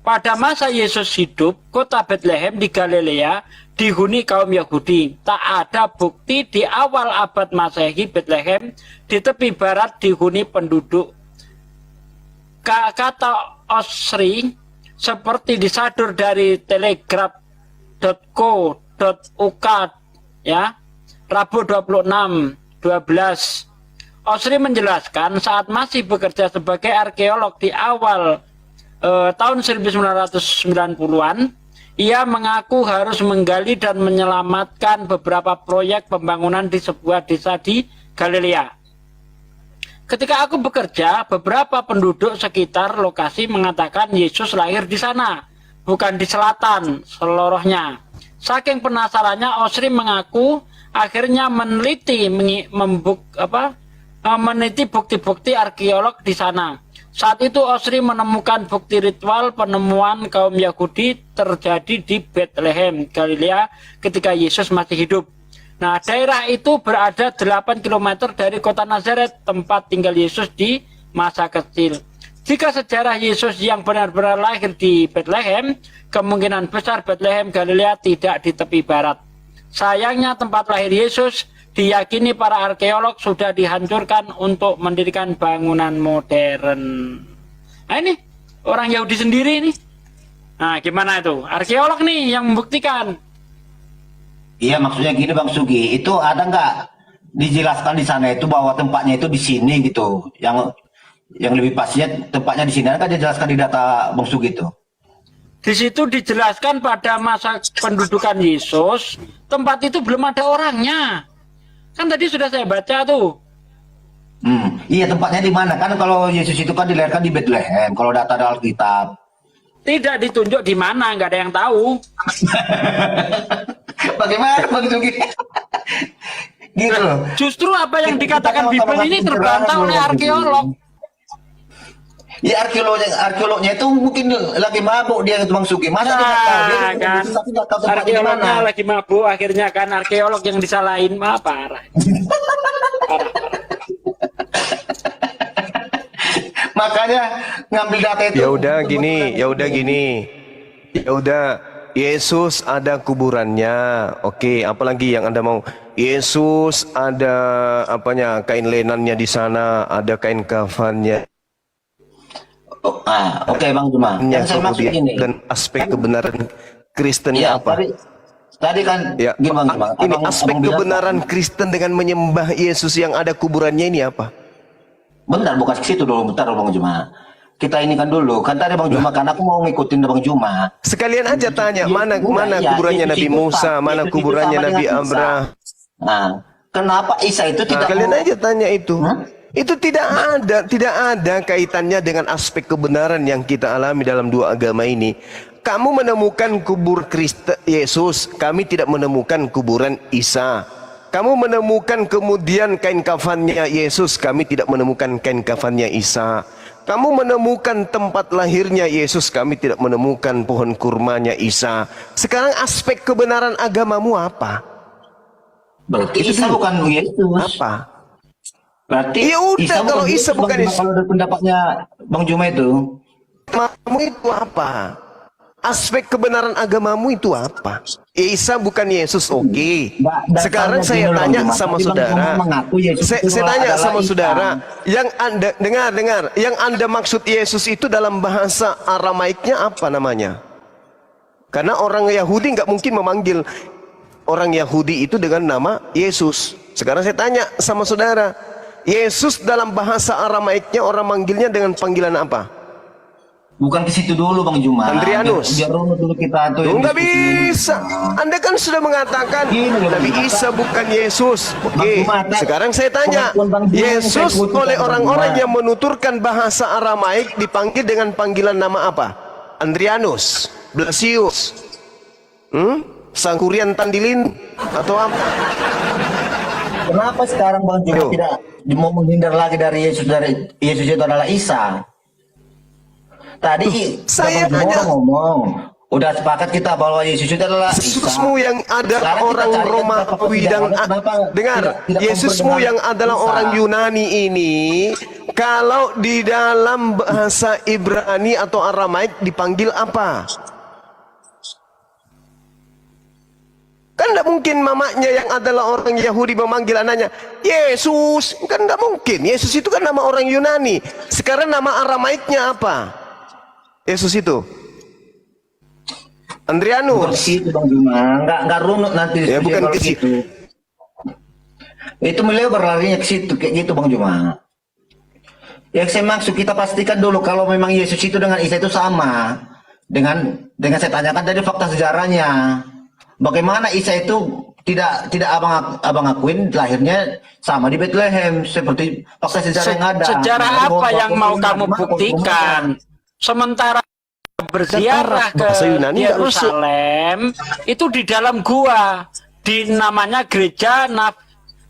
Pada masa Yesus hidup, kota Bethlehem di Galilea dihuni kaum Yahudi. Tak ada bukti di awal abad Masehi Bethlehem di tepi barat dihuni penduduk. Kata Osri seperti disadur dari telegraph.co.uk ya, Rabu 26/12. Osri menjelaskan saat masih bekerja sebagai arkeolog di awal tahun 1990-an, ia mengaku harus menggali dan menyelamatkan beberapa proyek pembangunan di sebuah desa di Galilea. Ketika aku bekerja, beberapa penduduk sekitar lokasi mengatakan Yesus lahir di sana, bukan di selatan seluruhnya. Saking penasarannya, Osri mengaku akhirnya meneliti bukti-bukti arkeolog di sana. Saat itu Osri menemukan bukti ritual penemuan kaum Yahudi terjadi di Bethlehem, Galilea ketika Yesus masih hidup. Nah, daerah itu berada 8 km dari kota Nazaret, tempat tinggal Yesus di masa kecil. Jika sejarah Yesus yang benar-benar lahir di Bethlehem, kemungkinan besar Bethlehem Galilea tidak di tepi barat. Sayangnya tempat lahir Yesus diyakini para arkeolog sudah dihancurkan untuk mendirikan bangunan modern. Nah ini orang Yahudi sendiri nih. Nah gimana itu? Arkeolog nih yang membuktikan. Iya, maksudnya gini Bang Sugi, itu ada nggak dijelaskan di sana itu bahwa tempatnya itu di sini gitu, yang lebih pastinya tempatnya di sini, kan dijelaskan di data Bang Sugi itu. Di situ dijelaskan pada masa pendudukan Yesus, tempat itu belum ada orangnya. Kan tadi sudah saya baca tuh. Iya, tempatnya di mana? Kan kalau Yesus itu kan dilahirkan di Bethlehem, kalau data ada Alkitab. Tidak ditunjuk di mana, nggak ada yang tahu. Bagaimana Bang Sugi? Gitu loh. Justru apa yang dikatakan Bible ini terbantah oleh arkeolog. Ya arkeolognya itu mungkin lagi mabuk dia Bang Sugi. Masa dia nggak tahu? Dia Kan tapi nggak tahu tempatnya di arkeolognya mana. lagi mabuk, akhirnya kan arkeolog yang disalahin. Parah. Makanya ngambil data itu. Ya udah gini. Yesus ada kuburannya. Oke, apalagi yang Anda mau? Yesus ada kain lenannya di sana, ada kain kafannya. Oke Bang Juma. Yang saya maksud ini. Dan aspek kebenaran Kristennya Iya, apa? tadi kan Ya, gini Bang Juma. ini Abang aspek bilang, kebenaran Kristen dengan menyembah Yesus yang ada kuburannya ini apa? bentar, bukan ke situ dulu, bentar Bang Juma. Kita ini kan dulu, kan tadi Bang Juma, kan aku mau ngikutin Bang Juma. Sekalian aja tanya Iya, mana iya, kuburannya Yesus Nabi itu Musa, sama, mana Yesus itu kuburannya sama Nabi dengan Isa. Abraham. Nah, kenapa Isa itu tidak Kalian mau- aja tanya itu. Itu tidak ada kaitannya dengan aspek kebenaran yang kita alami dalam dua agama ini. Kamu menemukan kubur Yesus, kami tidak menemukan kuburan Isa. Kamu menemukan kemudian kain kafannya Yesus, kami tidak menemukan kain kafannya Isa. Kamu menemukan tempat lahirnya Yesus, kami tidak menemukan pohon kurmanya Isa. Sekarang aspek kebenaran agamamu apa? Berarti Itu Isa dulu. bukan Yesus. Apa? Berarti Ya udah, kalau Isa Yesus, bukan Bang, Yesus. kalau dari pendapatnya Bang Juma itu. Agamamu itu apa? Aspek kebenaran agamamu itu apa? Isa bukan Yesus, oke. Sekarang saya tanya sama saudara. Saya tanya sama saudara. Yang Anda dengar, yang Anda maksud Yesus itu dalam bahasa Aramaiknya apa namanya? Karena orang Yahudi nggak mungkin memanggil orang Yahudi itu dengan nama Yesus. Sekarang saya tanya sama saudara, Yesus dalam bahasa Aramaiknya orang manggilnya dengan panggilan apa? Bukan ke situ dulu Bang Juma. Andrianus. Biar runut dulu kita tuh. Nggak bisa. Anda kan sudah mengatakan Nabi Isa bukan Yesus. Oke. Sekarang saya tanya, Yesus oleh orang-orang yang menuturkan bahasa Aramaik dipanggil dengan panggilan nama apa? Andrianus, Blasius, Sangkurian Tandilin, atau apa? Kenapa sekarang Bang Juma tidak mau menghindar lagi dari Yesus itu adalah Isa? Tadi saya Bang Juma tanya, ngomong, udah sepakat kita bahwa Yesus itu adalah Isa. Yesusmu yang ada Sekarang kita orang cari Romawi dan dengar, tidak Yesusmu yang adalah Isa. orang Yunani ini, kalau di dalam bahasa Ibrani atau Aramaik dipanggil apa? Kan tidak mungkin mamanya yang adalah orang Yahudi memanggil anaknya Yesus. Kan tidak mungkin. Yesus itu kan nama orang Yunani. Sekarang nama Aramaiknya apa? Yesus itu Andrianus. Bukan ke situ Bang Juma, nggak runut nanti. Ya, bukan kalau ke situ. gitu. Itu melebar larinya ke situ kayak gitu Bang Juma. Yang saya maksud kita pastikan dulu kalau memang Yesus itu dengan Isa itu sama. Dengan saya tanyakan dari fakta sejarahnya. Bagaimana Isa itu tidak abang akuin lahirnya sama di Bethlehem seperti fakta sejarah yang ada. Sejarah apa yang mau kamu buktikan? Sementara berziarah ke Yerusalem itu di dalam gua, di namanya gereja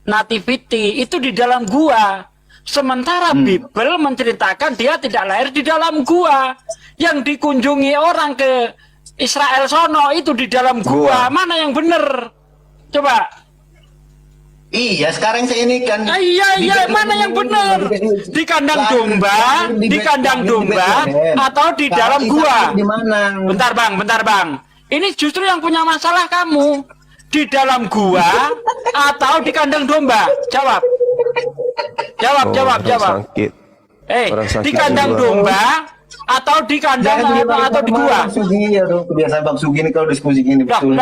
Nativity, itu di dalam gua. Sementara Bible menceritakan dia tidak lahir di dalam gua. Yang dikunjungi orang ke Israel sono itu di dalam gua. Mana yang benar? Coba. Iya, sekarang saya ini kan. Iya, mana yang benar? Di kandang domba, di kandang domba, atau di dalam gua? Di mana? Bentar bang. Ini justru yang punya masalah kamu. Di dalam gua atau di kandang domba? Jawab. Jawab. Sakit. Di kandang domba atau di kandang atau di gua? Kebiasaan Bang Sugi ini kalau diskusi gini betul.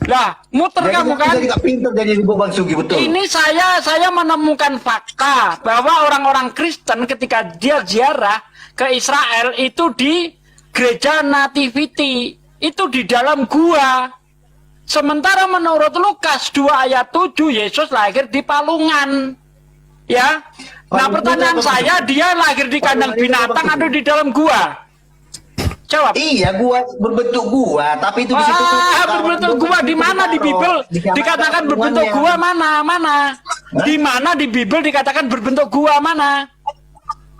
Lah, muter kamu kan? Kita pintar jadi Bang Sugi betul. Ini saya menemukan fakta bahwa orang-orang Kristen ketika dia ziarah ke Israel itu di gereja Nativity, itu di dalam gua. Sementara menurut Lukas 2 ayat 7 Yesus lahir di palungan. Ya. Nah, pertanyaan saya, dia lahir di kandang binatang atau di dalam gua? Jawab. Iya, gua berbentuk gua, tapi itu di situ berbentuk gua di mana di Bible dikatakan berbentuk gua mana? Di mana di Bible dikatakan berbentuk gua mana?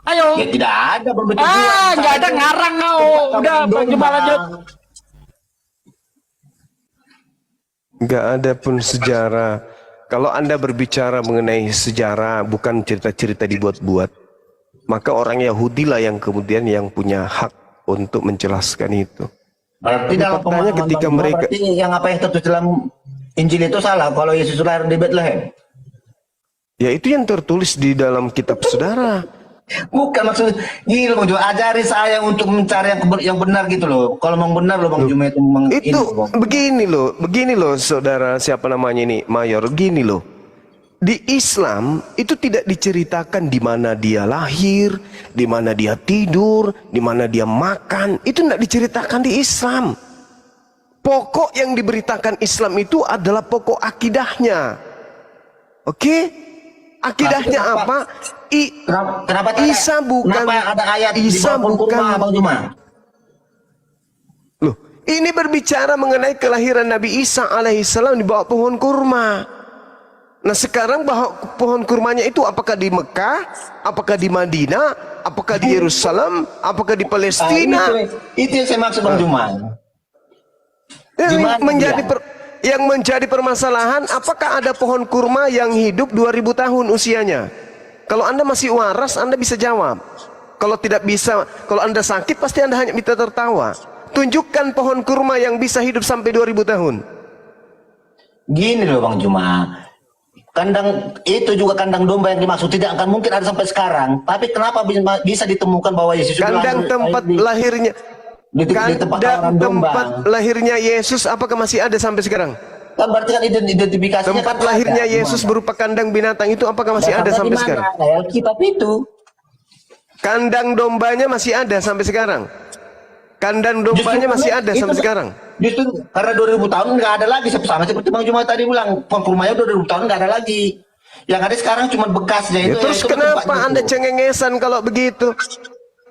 Ayo. Ya tidak ada berbentuk gua. Nggak ada, ngarang kau. Udah, coba lanjut. Nggak ada pun sejarah. Kalau Anda berbicara mengenai sejarah, bukan cerita-cerita dibuat-buat, maka orang Yahudi lah yang kemudian yang punya hak untuk menjelaskan itu. Berarti dalam Faktanya ketika mereka, berarti yang apa yang tertulis dalam Injil itu salah kalau Yesus lahir di Bethlehem. ya itu yang tertulis di dalam kitab saudara. Bukan maksud gini loh, Bang Juma, ajari saya untuk mencari yang benar gitu loh. Kalau memang benar loh Bang Juma itu memang Itu begini loh saudara, siapa namanya ini, Mayor, gini loh. Di Islam itu tidak diceritakan di mana dia lahir, di mana dia tidur, di mana dia makan. Itu tidak diceritakan di Islam. Pokok yang diberitakan Islam itu adalah pokok akidahnya. Oke? Akidahnya apa? Kenapa Isa bukan, kenapa ada ayat Isa di bawah bukan, Bang Juma? Loh, ini berbicara mengenai kelahiran Nabi Isa alaihissalam di bawah pohon kurma. Nah sekarang bahwa pohon kurmanya itu apakah di Mekah, apakah di Madinah, Apakah di Yerusalem? Apakah di Palestina? Itu yang saya maksud Bang Juma. Yang menjadi permasalahan, apakah ada pohon kurma yang hidup 2000 tahun usianya? Kalau Anda masih waras, Anda bisa jawab. Kalau tidak bisa, kalau Anda sakit, pasti Anda hanya bisa tertawa. Tunjukkan pohon kurma yang bisa hidup sampai 2000 tahun. Gini loh Bang Juma. Kandang itu juga kandang domba yang dimaksud tidak akan mungkin ada sampai sekarang. Tapi kenapa bisa ditemukan bahwa Yesus itu Kandang tempat lahirnya, di tempat orang domba. tempat lahirnya Yesus apakah masih ada sampai sekarang? Kan berarti kan identifikasinya Tempat kan lahirnya ada, Yesus gimana? berupa kandang binatang itu apakah masih ada sampai sekarang? Ada Alkitab itu. Kandang dombanya masih ada sampai sekarang. Kandang dombanya masih ada sampai sekarang. Justru karena 2000 tahun nggak ada lagi, sama seperti Bang Juma tadi bilang, pohon kurmanya 2000 tahun nggak ada lagi. Yang ada sekarang cuma bekasnya Ya, itu. terus itu kenapa tempatnya Anda itu. cengengesan kalau begitu?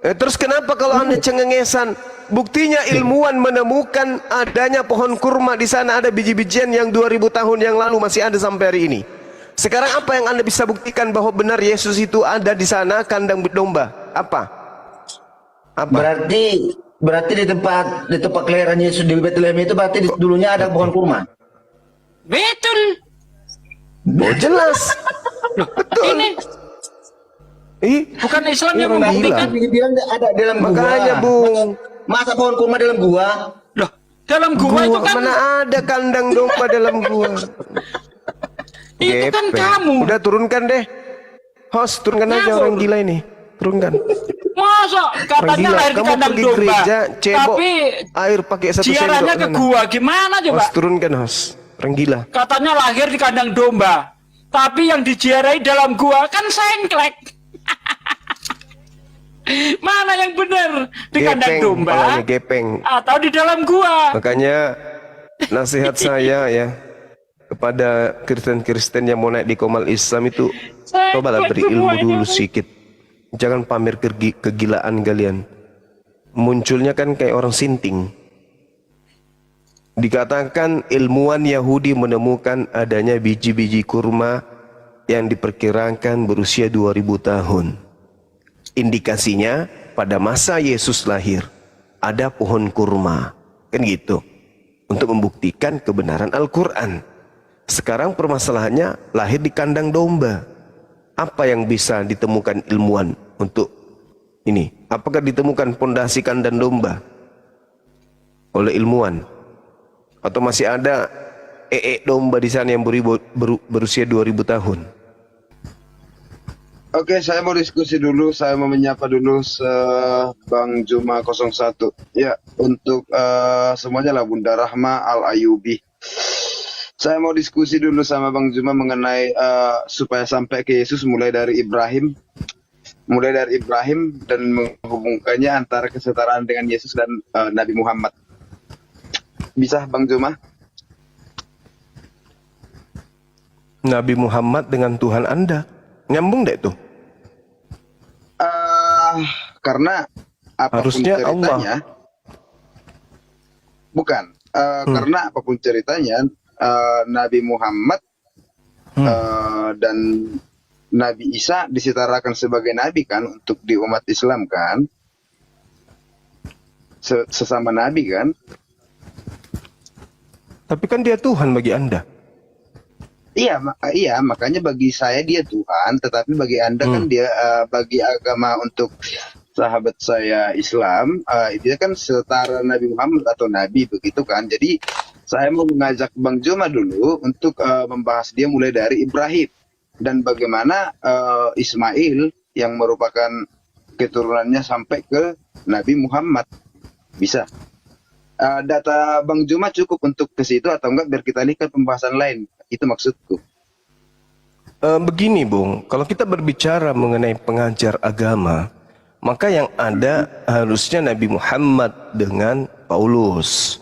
Terus kenapa kalau Anda cengengesan? Buktinya ilmuwan menemukan adanya pohon kurma di sana, ada biji-bijian yang 2000 tahun yang lalu masih ada sampai hari ini. Sekarang apa yang Anda bisa buktikan bahwa benar Yesus itu ada di sana kandang domba? Apa? Berarti di tempat kelahiran Yesus di Bethlehem itu berarti dulunya ada pohon kurma. Betul. Oh jelas. Betul. Ini bukan Islam yang orang membuktikan. Dibilang ada dalam gua. Makanya Bung, Masa pohon kurma dalam gua? Loh, dalam gua itu kan mana ada kandang domba dalam gua? itu kan Gepeng. kamu. Udah turunkan deh. Host, turunkan aja Ngawur. orang gila ini. Turunkan. Masa katanya Gila, lahir di kamu kandang pergi domba. gereja, cebok Tapi air pakai 1 sendok. ziarahnya ke Mana? gua gimana coba? Host, turunkan host. Orang gila. Katanya lahir di kandang domba. Tapi yang diziarahi dalam gua kan sengklek. Mana yang benar? Di kandang Gepeng, domba kepalanya gepeng. atau di dalam gua? Makanya nasihat saya ya kepada Kristen-Kristen yang mau naik di Komal Islam itu, cobalah berilmu dulu sedikit. Jangan pamer kegilaan kalian. Munculnya kan kayak orang sinting. Dikatakan ilmuwan Yahudi menemukan adanya biji-biji kurma yang diperkirakan berusia 2000 tahun. Indikasinya pada masa Yesus lahir ada pohon kurma. Kan gitu. Untuk membuktikan kebenaran Al-Quran. Sekarang permasalahannya lahir di kandang domba. Apa yang bisa ditemukan ilmuwan untuk ini? Apakah ditemukan pondasi kandang domba oleh ilmuwan? Atau masih ada domba di sana yang berusia 2000 tahun? Oke, saya mau diskusi dulu. Saya mau menyapa dulu Bang Juma 01. Ya, untuk semuanya lah Bunda Rahma Al-Ayubi. Saya mau diskusi dulu sama Bang Juma mengenai supaya sampai ke Yesus mulai dari Ibrahim dan menghubungkannya antara kesetaraan dengan Yesus dan Nabi Muhammad. Bisa Bang Juma? Nabi Muhammad dengan Tuhan Anda nyambung deh tuh. Karena apapun Harusnya ceritanya, Allah. Bukan. Karena apapun ceritanya, Nabi Muhammad dan Nabi Isa disetarakan sebagai nabi kan untuk di umat Islam kan, sesama nabi kan. Tapi kan dia Tuhan bagi Anda. Iya, makanya bagi saya dia Tuhan, tetapi bagi Anda kan dia bagi agama untuk sahabat saya Islam, dia kan setara Nabi Muhammad atau Nabi begitu kan. Jadi saya mau mengajak Bang Juma dulu untuk membahas dia mulai dari Ibrahim dan bagaimana Ismail yang merupakan keturunannya sampai ke Nabi Muhammad. Bisa. Data Bang Juma cukup untuk ke situ atau enggak biar kita lihat pembahasan lain. Itu maksudku. Begini Bung, kalau kita berbicara mengenai pengajar agama, maka yang ada harusnya Nabi Muhammad dengan Paulus.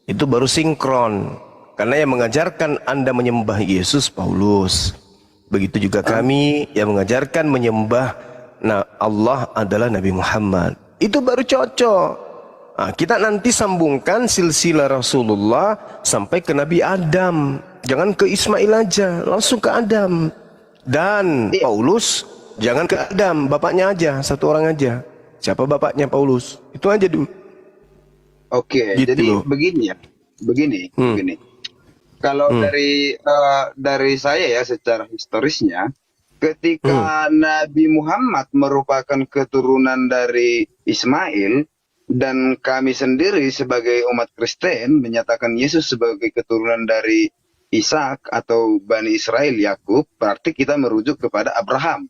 Itu baru sinkron. Karena yang mengajarkan Anda menyembah Yesus Paulus. Begitu juga kami yang mengajarkan menyembah Allah adalah Nabi Muhammad. Itu baru cocok. Nah, kita nanti sambungkan silsilah Rasulullah sampai ke Nabi Adam. Jangan ke Ismail aja, langsung ke Adam. Dan Paulus Jangan ke Adam, bapaknya aja, satu orang aja. Siapa bapaknya Paulus? Itu aja dulu. Oke, Gitu jadi loh. begini ya, begini. Kalau dari saya ya secara historisnya, ketika Nabi Muhammad merupakan keturunan dari Ismail dan kami sendiri sebagai umat Kristen menyatakan Yesus sebagai keturunan dari Ishak atau Bani Israel Yakub, berarti kita merujuk kepada Abraham.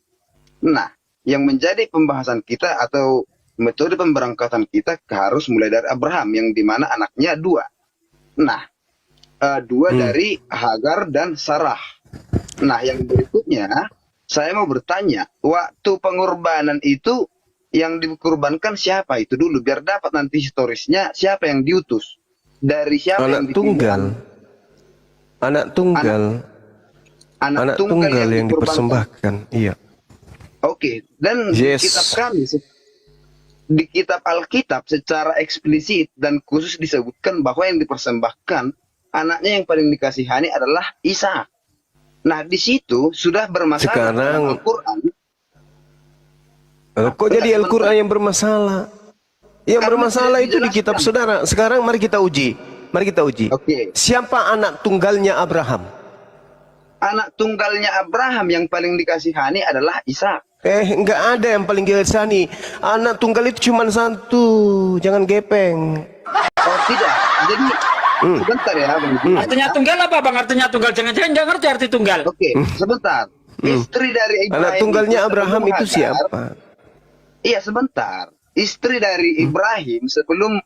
Nah, yang menjadi pembahasan kita atau metode pemberangkatan kita harus mulai dari Abraham, yang dimana anaknya dua. Nah, dua dari Hagar dan Sarah. Nah, yang berikutnya, saya mau bertanya, waktu pengorbanan itu yang dikorbankan siapa itu dulu? Biar dapat nanti historisnya, siapa yang diutus? Dari siapa yang Anak tunggal. Anak tunggal. Anak tunggal yang dipersembahkan. Iya. Oke, dan Yes. di kitab kami, di kitab Alkitab secara eksplisit dan khusus disebutkan bahwa yang dipersembahkan anaknya yang paling dikasihani adalah Isa. Nah, di situ sudah bermasalah Sekarang- dalam Al-Quran. Kok jadi Al-Quran yang bermasalah? Yang Karena bermasalah tidak itu di kitab dijelaskan. saudara. Sekarang mari kita uji. Mari kita uji. Oke. Siapa anak tunggalnya Abraham? Anak tunggalnya Abraham yang paling dikasihani adalah Isa. Enggak ada yang paling dikasihani. Anak tunggal itu cuma satu. Jangan gepeng. Oh tidak, jadi sebentar ya Bang. Artinya tunggal apa bang? Artinya tunggal. Jangan-jangan nggak ngerti arti tunggal. Oke, sebentar. Istri dari Ibrahim. Anak tunggalnya itu Abraham sebelum itu Hagar- siapa? Iya sebentar. Istri dari Ibrahim sebelum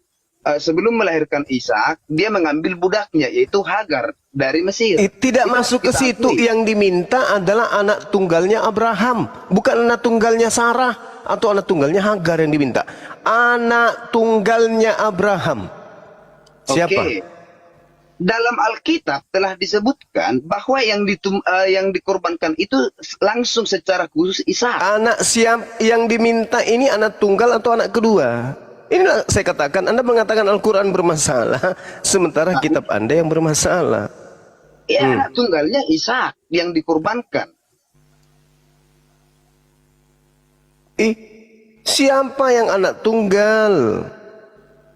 melahirkan Ishak, dia mengambil budaknya yaitu Hagar dari Mesir. Tidak Itu masuk ke kita situ. akui. Yang diminta adalah anak tunggalnya Abraham, bukan anak tunggalnya Sarah atau anak tunggalnya Hagar yang diminta. Anak tunggalnya Abraham. Siapa? Oke. Dalam Alkitab telah disebutkan bahwa yang dikorbankan itu langsung secara khusus Ishak. Anak siap yang diminta ini anak tunggal atau anak kedua? Inilah saya katakan, Anda mengatakan Al-Quran bermasalah, sementara kitab Anda yang bermasalah. Ya, anak tunggalnya Ishak yang dikorbankan. Siapa yang anak tunggal?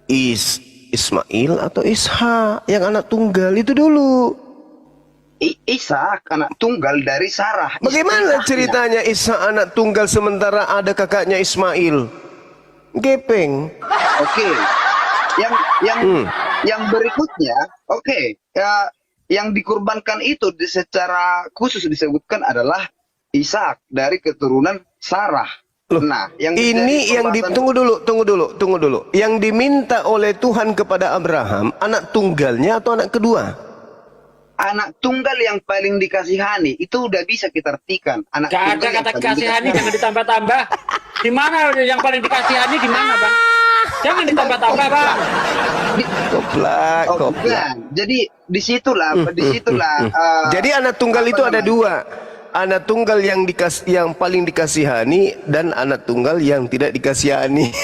Ismail atau Ishak yang anak tunggal itu dulu. Ishak anak tunggal dari Sarah. Bagaimana istri ceritanya Ishak anak tunggal sementara ada kakaknya Ismail? Gepeng. Oke. Yang berikutnya, oke, ya, yang dikorbankan itu secara khusus disebutkan adalah Ishak dari keturunan Sarah. Loh, nah, yang ini yang tunggu dulu. Yang diminta oleh Tuhan kepada Abraham anak tunggalnya atau anak kedua? anak tunggal yang paling dikasihani itu udah bisa kita artikan. Anak Gak ada tunggal yang kata paling kasihani, jangan ditambah-tambah. Di mana yang paling dikasihani di mana bang? Jangan ditambah-tambah bang. Koplak. bukan. Jadi disitulah. Jadi anak tunggal itu ada dua. Anak tunggal yang paling dikasihani dan anak tunggal yang tidak dikasihani.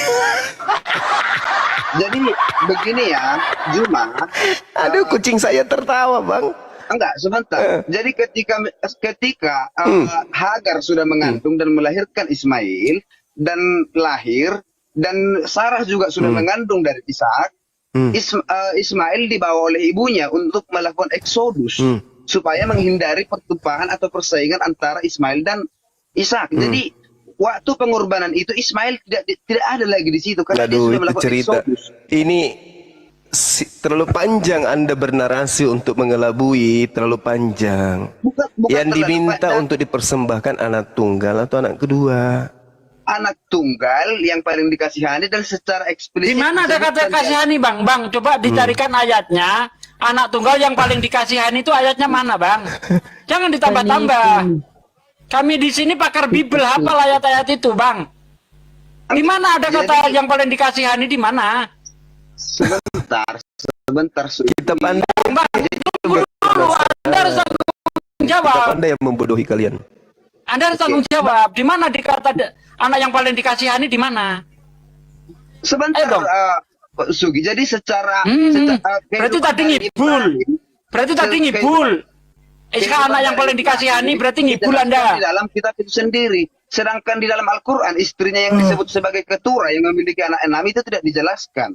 Jadi begini ya, Juma. Aduh, kucing saya tertawa, Bang. Enggak, sebentar. Jadi ketika Hagar sudah mengandung dan melahirkan Ismail dan lahir, dan Sarah juga sudah mengandung dari Ishak, Ismail dibawa oleh ibunya untuk melakukan eksodus supaya menghindari pertumpahan atau persaingan antara Ismail dan Ishak. Jadi waktu pengorbanan itu Ismail tidak ada lagi di situ karena dia sudah melakukan eksodus. Ini terlalu panjang Anda bernarasi untuk mengelabui, terlalu panjang. Bukan yang terlalu diminta panjang. untuk dipersembahkan anak tunggal atau anak kedua. Anak tunggal yang paling dikasihani dan secara eksplisit. Di mana ada kata disebutkan kasihani bang? Bang, coba dicarikan ayatnya. Anak tunggal yang paling dikasihani itu ayatnya mana bang? Jangan ditambah-tambah. Kami di sini pakar Bible, hafal ayat-ayat itu bang. Di mana ada kata yang paling dikasihani di mana? Sebentar. Kita pandai, Bang, tunggu dulu. Anda harus tanggung jawab. Anda yang membodohi kalian. Anda harus tanggung jawab. Di mana dikata anak yang paling dikasihani di mana? Sebentar, Ayo dong. Sugi. Jadi secara, Berarti tadi ngibul. Berarti tadi ngibul. Ishak anak yang paling dikasihani berarti ngibul Anda. Di dalam kitab itu sendiri. Sedangkan di dalam Al-Quran istrinya yang disebut sebagai keturah yang memiliki anak 6 itu tidak dijelaskan.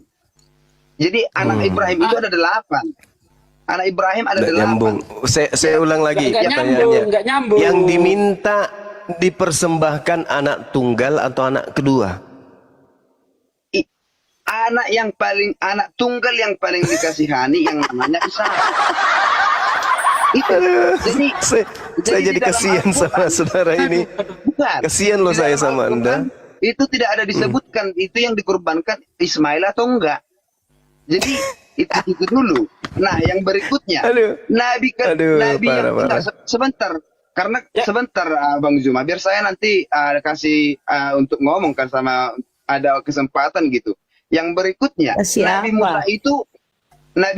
Jadi anak Ibrahim itu ada 8. Anak Ibrahim ada Nggak 8. nyambung. Saya ulang lagi Nggak pertanyaannya. nyambung, nggak nyambung. Yang diminta dipersembahkan anak tunggal atau anak kedua? Anak tunggal yang paling dikasihani yang namanya Ishak. Itu. Jadi Saya jadi di dalam kasihan sama Al-Quran, saudara ini. bukan. Kasihan loh Di saya dalam sama Al-Quran, Anda. Itu tidak ada disebutkan itu yang dikorbankan Ismail atau enggak. Jadi itu dulu. Nah, yang berikutnya, Aduh. Nabi Parah. enggak, sebentar. Karena sebentar Bang Zuma, biar saya nanti kasih untuk ngomong kan sama ada kesempatan gitu. Yang berikutnya, Nabi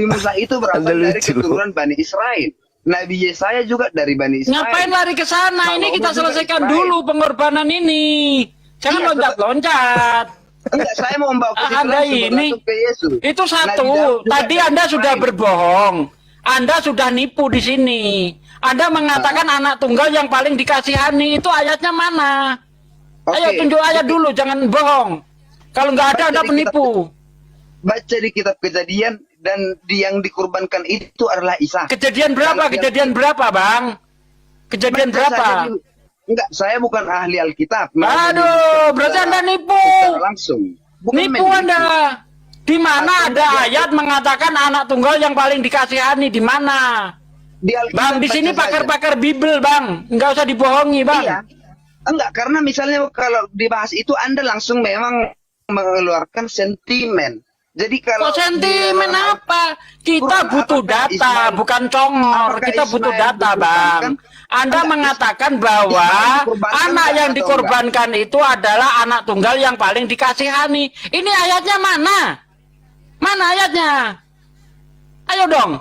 Musa itu berasal Anda dari lucu. keturunan Bani Israel. Nabi Yesaya juga dari Bani Israel. Ngapain lari ke sana? Ini kita selesaikan dulu pengorbanan ini. Jangan Iya, loncat-loncat. Enggak, saya mau membawa ke situ Anda langsung, ini langsung ke Yesus. itu Nah, satu. di dalam juga Tadi ada Anda sudah Ismail. berbohong. Anda sudah nipu di sini. Anda mengatakan anak tunggal yang paling dikasihani. Itu ayatnya mana? Ayo Oke. tunjuk ayat dulu, jangan bohong. Kalau nggak ada, Anda Baca di penipu. Baca di kitab Kejadian dan yang dikorbankan itu adalah Ishak. Kejadian berapa? Kalau Kejadian berapa, Bang? Kejadian Baca berapa? saja dulu. Enggak, saya bukan ahli Alkitab. Aduh, berarti Anda nipu. Secara langsung. Bukan Nipu menipu. Anda. Di mana Atau ada dia- ayat mengatakan anak tunggal yang paling dikasihani? Di mana? Di Alkitab Bang, di baca sini saja. pakar-pakar Bible, Bang. Nggak usah dibohongi, Bang. Iya. Enggak, karena misalnya kalau dibahas itu Anda langsung memang mengeluarkan sentimen. Jadi kalau Kok sentimen apa? Kita Quran, butuh apakah data, Ismail- bukan congor. apakah Kita butuh Ismail data, dikorbankan? Bang. Anda Enggak, mengatakan bahwa Ismail dikorbankan anak enggak yang atau dikorbankan itu adalah anak tunggal yang paling dikasihani. Ini ayatnya mana? Mana ayatnya? Ayo dong.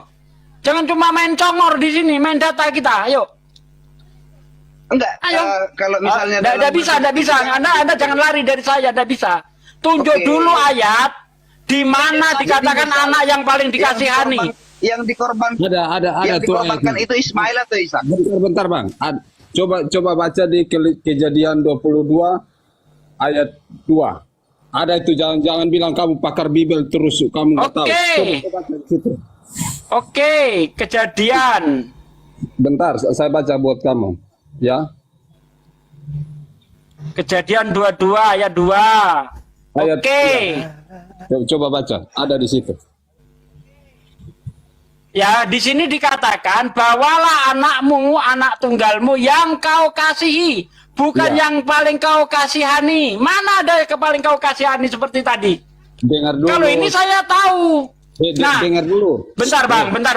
Jangan cuma main congor di sini, main data kita. Ayo. enggak, Ayo. kalau misalnya Tidak bisa, tidak bisa. Anda jangan lari dari saya, tidak bisa. Tunjuk Oke. dulu ayat di mana dikatakan Jadi, anak yang paling dikasihani. yang dikorbankan Ada yang tuh dikorbankan ayatnya. itu Ismail atau Ishak? Bentar Bang. Coba baca di Kejadian 22 ayat 2. Ada itu, jangan bilang kamu pakar Bible terus kamu nggak tahu. Oke. Coba baca di situ. Oke, Kejadian. Bentar, saya baca buat kamu. Ya. Kejadian 22 ayat 2. Ayat Oke. Coba baca, ada di situ. Ya, di sini dikatakan bawalah anakmu, anak tunggalmu yang kau kasihi, bukan Ya. yang paling kau kasihani. Mana ada yang paling kau kasihani seperti tadi? Dengar dulu. Kalau ini saya tahu. Nah, dengar dulu. bentar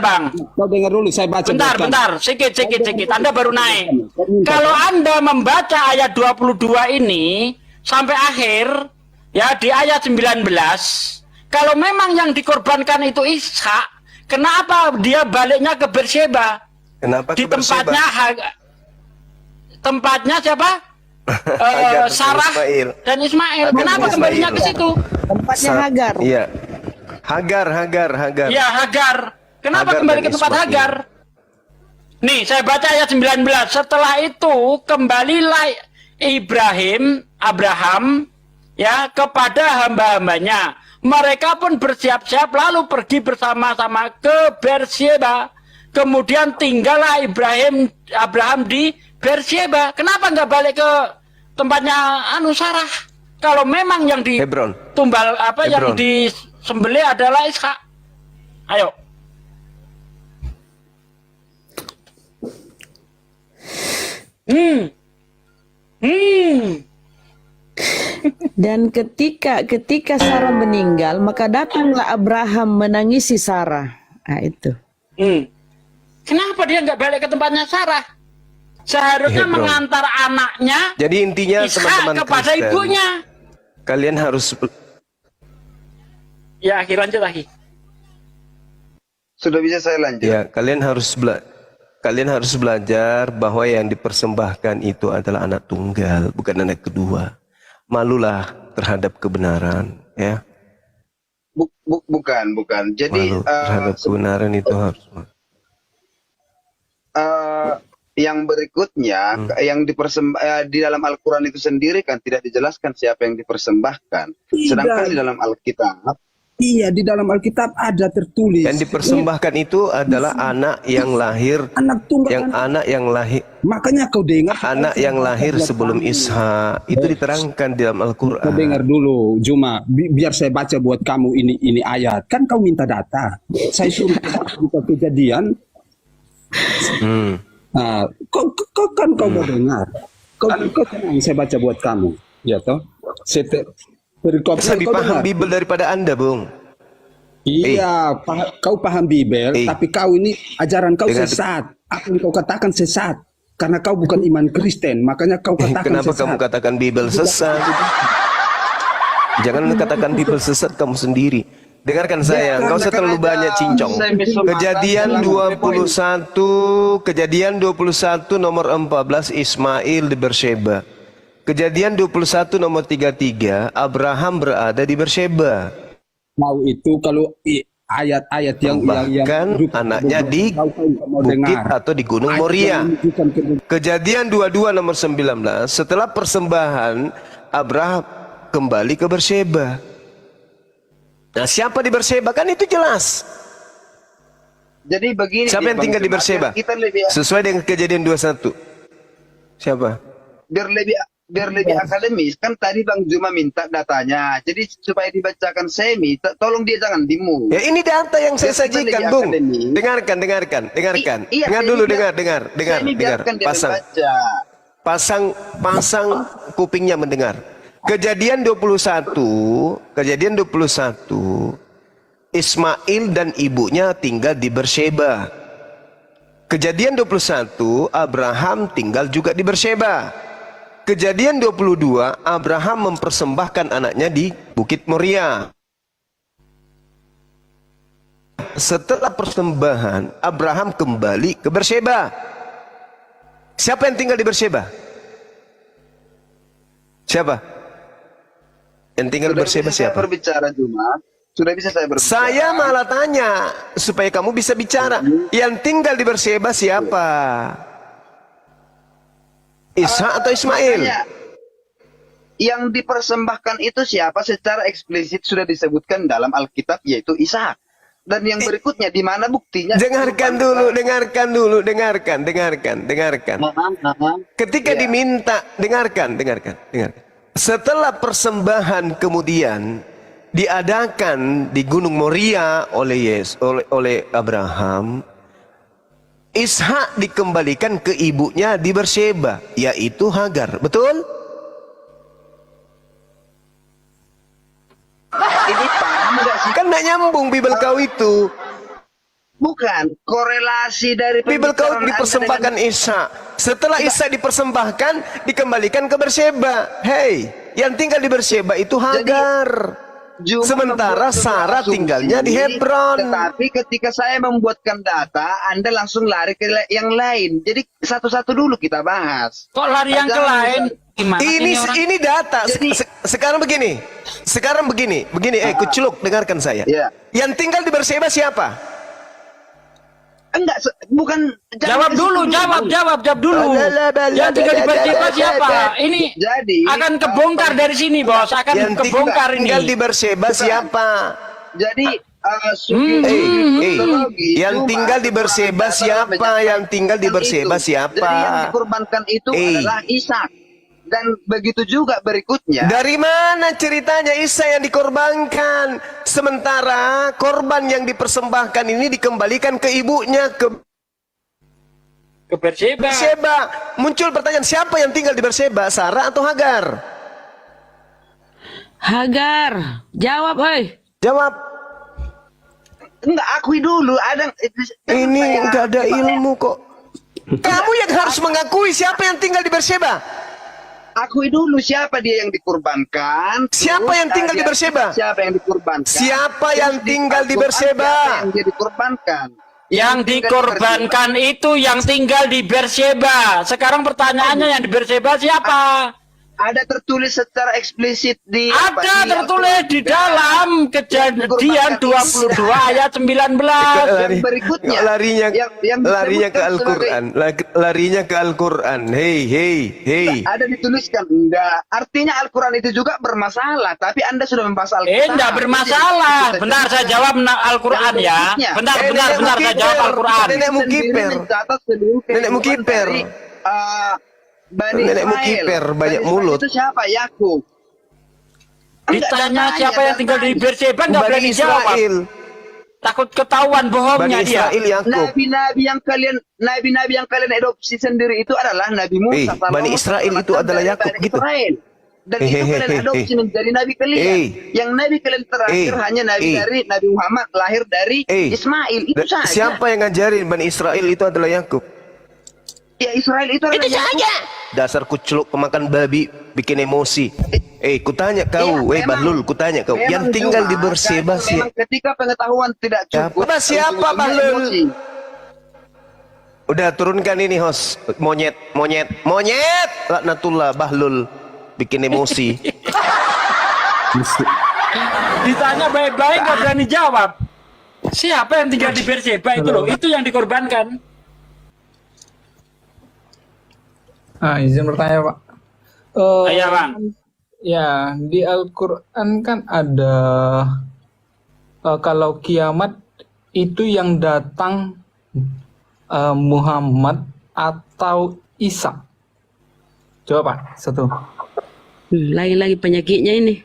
Bang. Kau dengar dulu, saya baca. Bentar, sedikit. Anda baru naik. Kalau Anda membaca ayat 22 ini sampai akhir, ya di ayat 19, kalau memang yang dikorbankan itu Ishak, kenapa dia baliknya ke Beersheba? Kenapa Di ke Beersheba? tempatnya siapa? Hagar dan Sarah Ismail. dan Ismail. Hagar Kenapa dan kembalinya Ismail. ke situ? Tempatnya Hagar. Iya. Hagar. Ya, Hagar. Kenapa Hagar kembali dan ke tempat Ismail. Hagar? Nih, saya baca ayat 19. Setelah itu kembalilah Abraham ya kepada hamba-hambanya. Mereka pun bersiap-siap lalu pergi bersama-sama ke Beersheba. Kemudian tinggallah Abraham di Beersheba. Kenapa nggak balik ke tempatnya Sarah? Kalau memang yang di Hebron. tumbal yang Hebron. disembelih adalah Ishak. Ayo. Dan ketika Sarah meninggal, maka datanglah Abraham menangisi Sarah. Nah, itu. Kenapa dia nggak balik ke tempatnya Sarah? Seharusnya Hebron. mengantar anaknya Jadi intinya Ishak teman-teman kepada Kristen, ibunya. kalian harus Ya, akhir lanjut lagi. Sudah bisa saya lanjut? ya kalian harus belajar bahwa yang dipersembahkan itu adalah anak tunggal, bukan anak kedua. Malulah terhadap kebenaran, ya. Bukan. Jadi Malu terhadap kebenaran itu harus. yang berikutnya yang di dalam Al-Quran itu sendiri kan tidak dijelaskan siapa yang dipersembahkan. Sedangkan di dalam Alkitab, Iya, di dalam Alkitab ada tertulis. Yang dipersembahkan itu adalah anak yang lahir, Anak tunggal. anak yang lahir, Makanya kau dengar. anak yang lahir sebelum Ishak itu diterangkan di dalam Kau Al-Quran. dengar dulu, Juma. Biar saya baca buat kamu ini ayat. Kan kau minta data. Saya suruh buka Kejadian. Nah, kau mau dengar. Kau tenang, saya baca buat kamu. Ya toh. Saya lebih paham Bible daripada Anda, Bung. Iya, kau paham Bible, tapi kau ini ajaran kau Dengan- sesat. Apa yang kau katakan sesat? Karena kau bukan iman Kristen, makanya kau katakan Kenapa sesat. kamu katakan Bible sesat? Jangan katakan Bible sesat kamu sendiri. Dengarkan saya, nggak usah terlalu banyak cincong. Kejadian 21 nomor 14 Ismail di Beersheba. Kejadian 21 nomor 33 Abraham berada di Beersheba. Mau itu kalau ayat-ayat yang Bahkan anaknya di bukit atau di Gunung Moria. Kejadian 22 nomor 19 setelah persembahan Abraham kembali ke Beersheba. Nah, siapa di Beersheba? Kan itu jelas. jadi begini. Siapa yang Bang tinggal di Juma, Beersheba? Kita lebih Sesuai dengan Kejadian 21. Siapa? biar lebih akademis kan tadi Bang Juma minta datanya. Jadi supaya dibacakan semi, tolong dia jangan dimu. Ya ini data yang saya Biar kita sajikan, lebih Bung. akademis. Dengarkan. Iya, Dengar semi dulu, biar- dengar. Semi biarkan dia Pasang. membaca. Pasang kupingnya mendengar. Kejadian 21 Ismail dan ibunya tinggal di Beersheba. Kejadian 21 Abraham tinggal juga di Beersheba. Kejadian 22 Abraham mempersembahkan anaknya di Bukit Moria. Setelah persembahan Abraham kembali ke Beersheba. Siapa yang tinggal di Beersheba? Siapa? Yang tinggal di Beersheba Saya siapa? berbicara Juma. Sudah bisa saya berbicara. Saya malah tanya supaya kamu bisa bicara. Yang tinggal di Beersheba siapa? Ishak atau Ismail? Makanya, yang dipersembahkan itu siapa secara eksplisit sudah disebutkan dalam Alkitab, yaitu Ishak. Dan yang berikutnya di mana buktinya? Dengarkan dulu. Ketika diminta, dengarkan. Setelah persembahan kemudian diadakan di Gunung Moria oleh Abraham, Ishak dikembalikan ke ibunya di Beersheba, yaitu Hagar. Betul? Ini paham nggak sih? Kan nggak nyambung Bible kau itu. Bukan korelasi dari Bible kau pembicaraan Anda dipersembahkan Ishak. Setelah Ishak dipersembahkan, dikembalikan ke Beersheba. Hey, yang tinggal di Beersheba itu Hagar. Juma Sementara membuat Sarah asumsi, tinggalnya di Hebron. Tetapi ketika saya membuatkan data, Anda langsung lari ke yang lain. Jadi satu-satu dulu kita bahas. Kok lari yang ke Jangan lain? Gimana orang? Ini data. Jadi- Sekarang begini. Kuculuk, dengarkan saya. Iya. Yang tinggal di Beersheba siapa? Enggak, bukan. Jawab dulu. Yang tinggal di Beersheba siapa? Ini Jadi, akan kebongkar dari sini, Bos. Akan Yang kebongkar ini. tinggal di Beersheba siapa? Jadi Yang tinggal di Beersheba siapa? Yang tinggal di Beersheba siapa? Jadi yang dikorbankan itu adalah Ishak. Dan begitu juga berikutnya. Dari mana ceritanya Isa yang dikorbankan? Sementara korban yang dipersembahkan ini dikembalikan ke ibunya ke Beersheba. Beersheba. Muncul pertanyaan, siapa yang tinggal di Beersheba? Sarah atau Hagar? Hagar, jawab, hei. Jawab. Enggak, akui dulu. Ini enggak ada ilmu kok. Kamu yang harus mengakui siapa yang tinggal di Beersheba. Akui dulu siapa dia yang dikorbankan. Siapa yang tinggal di Beersheba? Siapa yang dikorbankan? Siapa yang tinggal di Beersheba? Siapa yang dia dikorbankan? Yang dikorbankan itu yang tinggal di Beersheba. Sekarang pertanyaannya yang di Beersheba siapa? ada tertulis secara eksplisit di Ada tertulis di dalam Kejadian 22 ayat 19. yang berikutnya. Larinya ke Al-Quran. Larinya ke Al-Quran. Hei. Ada dituliskan. Enggak. Artinya Al-Quran itu juga bermasalah. Tapi Anda sudah membahas Al-Quran. Enggak bermasalah. Bentar saya jawab Al-Quran ya. Bentar saya jawab Al-Quran. Nenekmu kiper. Bani Nenekmu Israel. kiper, banyak Bani Israel mulut. Itu siapa? Yakub. Ditanya siapa yang tinggal di Beersheba nggak Bani berani jawab. Israel. Takut ketahuan bohongnya Bani dia. Israel Yakub. Nabi-nabi yang kalian adopsi sendiri itu adalah Nabi Musa. Bani Israel itu adalah Yakub gitu. Dan itu kalian adopsi menjadi nabi kalian. Yang nabi kalian terakhir hanya nabi dari Nabi Muhammad lahir dari Ismail. Itu saja. Siapa yang ngajarin Bani Israel itu adalah Yakub? Ya Israel itu adalah Yakub. Dasar kuceluk pemakan babi, bikin emosi. Kutanya kau, Bahlul, kutanya kau. Yang tinggal di Beersheba Memang ketika pengetahuan tidak cukup. Siapa Bahlul? Emosi. Udah turunkan ini host, monyet. Laknatullah Bahlul, bikin emosi. Ditanya baik-baik nggak berani jawab. Siapa yang tinggal di Beersheba itu loh? Itu yang dikorbankan. Izin bertanya Pak. Iya Bang. Ya, di Al-Quran kan ada kalau kiamat itu yang datang Muhammad atau Isa. Coba Pak, satu. Lagi-lagi penyakitnya ini.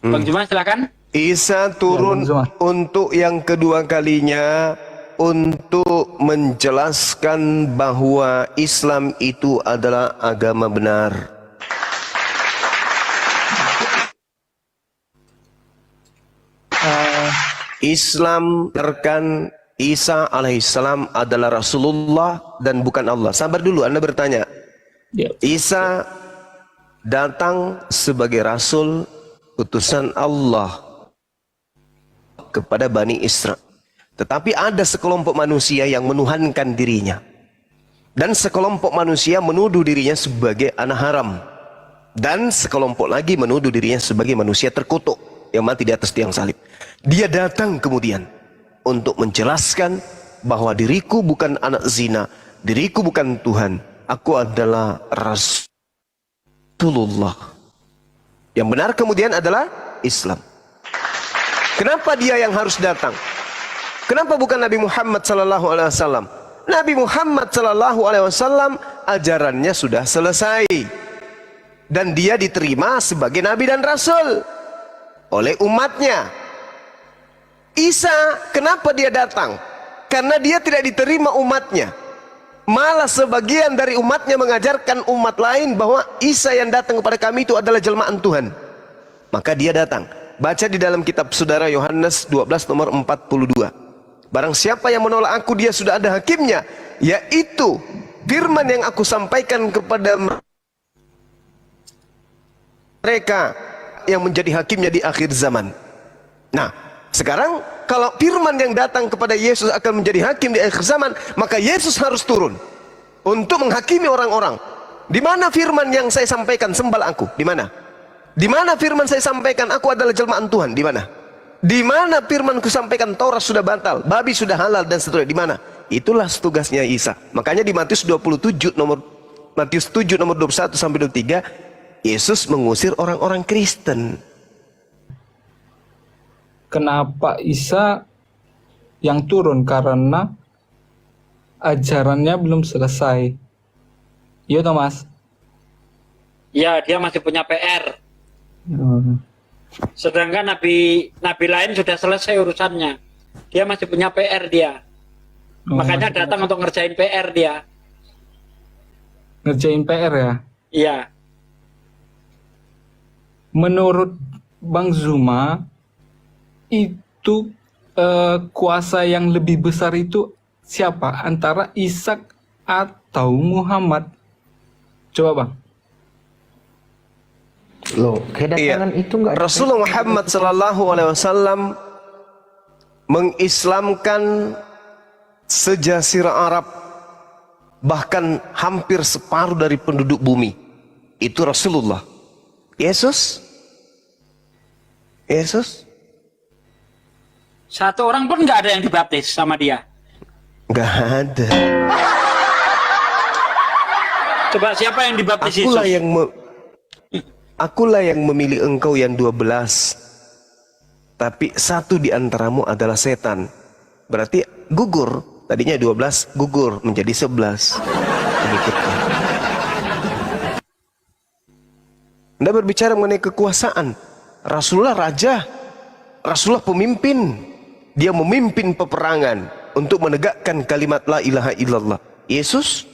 Bang Juma silakan. Isa turun untuk yang kedua kalinya untuk menjelaskan bahwa Islam itu adalah agama benar. Islam terkan Isa alaihissalam adalah Rasulullah dan bukan Allah. Sabar dulu, Anda bertanya. Isa datang sebagai Rasul utusan Allah kepada Bani Israel. Tetapi ada sekelompok manusia yang menuhankan dirinya. Dan sekelompok manusia menuduh dirinya sebagai anak haram. Dan sekelompok lagi menuduh dirinya sebagai manusia terkutuk yang mati di atas tiang salib. Dia datang kemudian untuk menjelaskan bahwa diriku bukan anak zina, diriku bukan Tuhan, aku adalah Rasulullah. Yang benar kemudian adalah Islam. Kenapa dia yang harus datang? Kenapa bukan Nabi Muhammad sallallahu alaihi wasallam? Nabi Muhammad sallallahu alaihi wasallam ajarannya sudah selesai dan dia diterima sebagai nabi dan rasul oleh umatnya. Isa, kenapa dia datang? Karena dia tidak diterima umatnya. Malah sebagian dari umatnya mengajarkan umat lain bahwa Isa yang datang kepada kami itu adalah jelmaan Tuhan. Maka dia datang. Baca di dalam kitab saudara Yohanes 12 nomor 42. Barang siapa yang menolak aku, dia sudah ada hakimnya, yaitu firman yang aku sampaikan kepada mereka yang menjadi hakimnya di akhir zaman. Nah, sekarang kalau firman yang datang kepada Yesus akan menjadi hakim di akhir zaman, maka Yesus harus turun untuk menghakimi orang-orang. Di mana firman yang saya sampaikan sembal aku? Di mana? Di mana firman saya sampaikan aku adalah jelmaan Tuhan? Di mana? Di mana firmanku sampaikan Taurat sudah batal, babi sudah halal dan seterusnya? Di mana? Itulah tugasnya Isa. Makanya di Matius 7 nomor 21 sampai 23, Yesus mengusir orang-orang Kristen. Kenapa Isa yang turun? Karena ajarannya belum selesai. Iya Thomas. Ya, dia masih punya PR. Sedangkan nabi lain sudah selesai urusannya. Dia masih punya PR dia. Makanya datang untuk ngerjain PR dia. Ngerjain PR ya? Iya. Menurut Bang Zuma, itu kuasa yang lebih besar itu siapa? Antara Ishak atau Muhammad? Coba Bang. Loh, kedatangan itu enggak. Rasulullah Muhammad sallallahu alaihi wasallam mengislamkan sejazirah Arab, bahkan hampir separuh dari penduduk bumi. Itu Rasulullah. Yesus? Satu orang pun nggak ada yang dibaptis sama dia. Nggak ada. Coba siapa yang dibaptis Yesus? Akulah yang memilih engkau yang 12. Tapi satu di antaramu adalah setan. Berarti gugur. Tadinya 12 gugur menjadi 11. Pengikutnya. Anda berbicara mengenai kekuasaan. Rasulullah raja. Rasulullah pemimpin. Dia memimpin peperangan untuk menegakkan kalimat la ilaha illallah. Yesus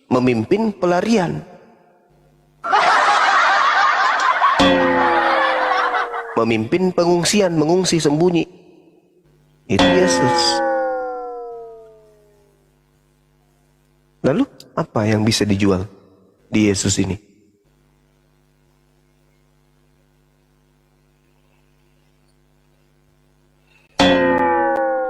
memimpin pelarian. Memimpin pengungsian, mengungsi sembunyi. Itu Yesus. Lalu apa yang bisa dijual di Yesus ini?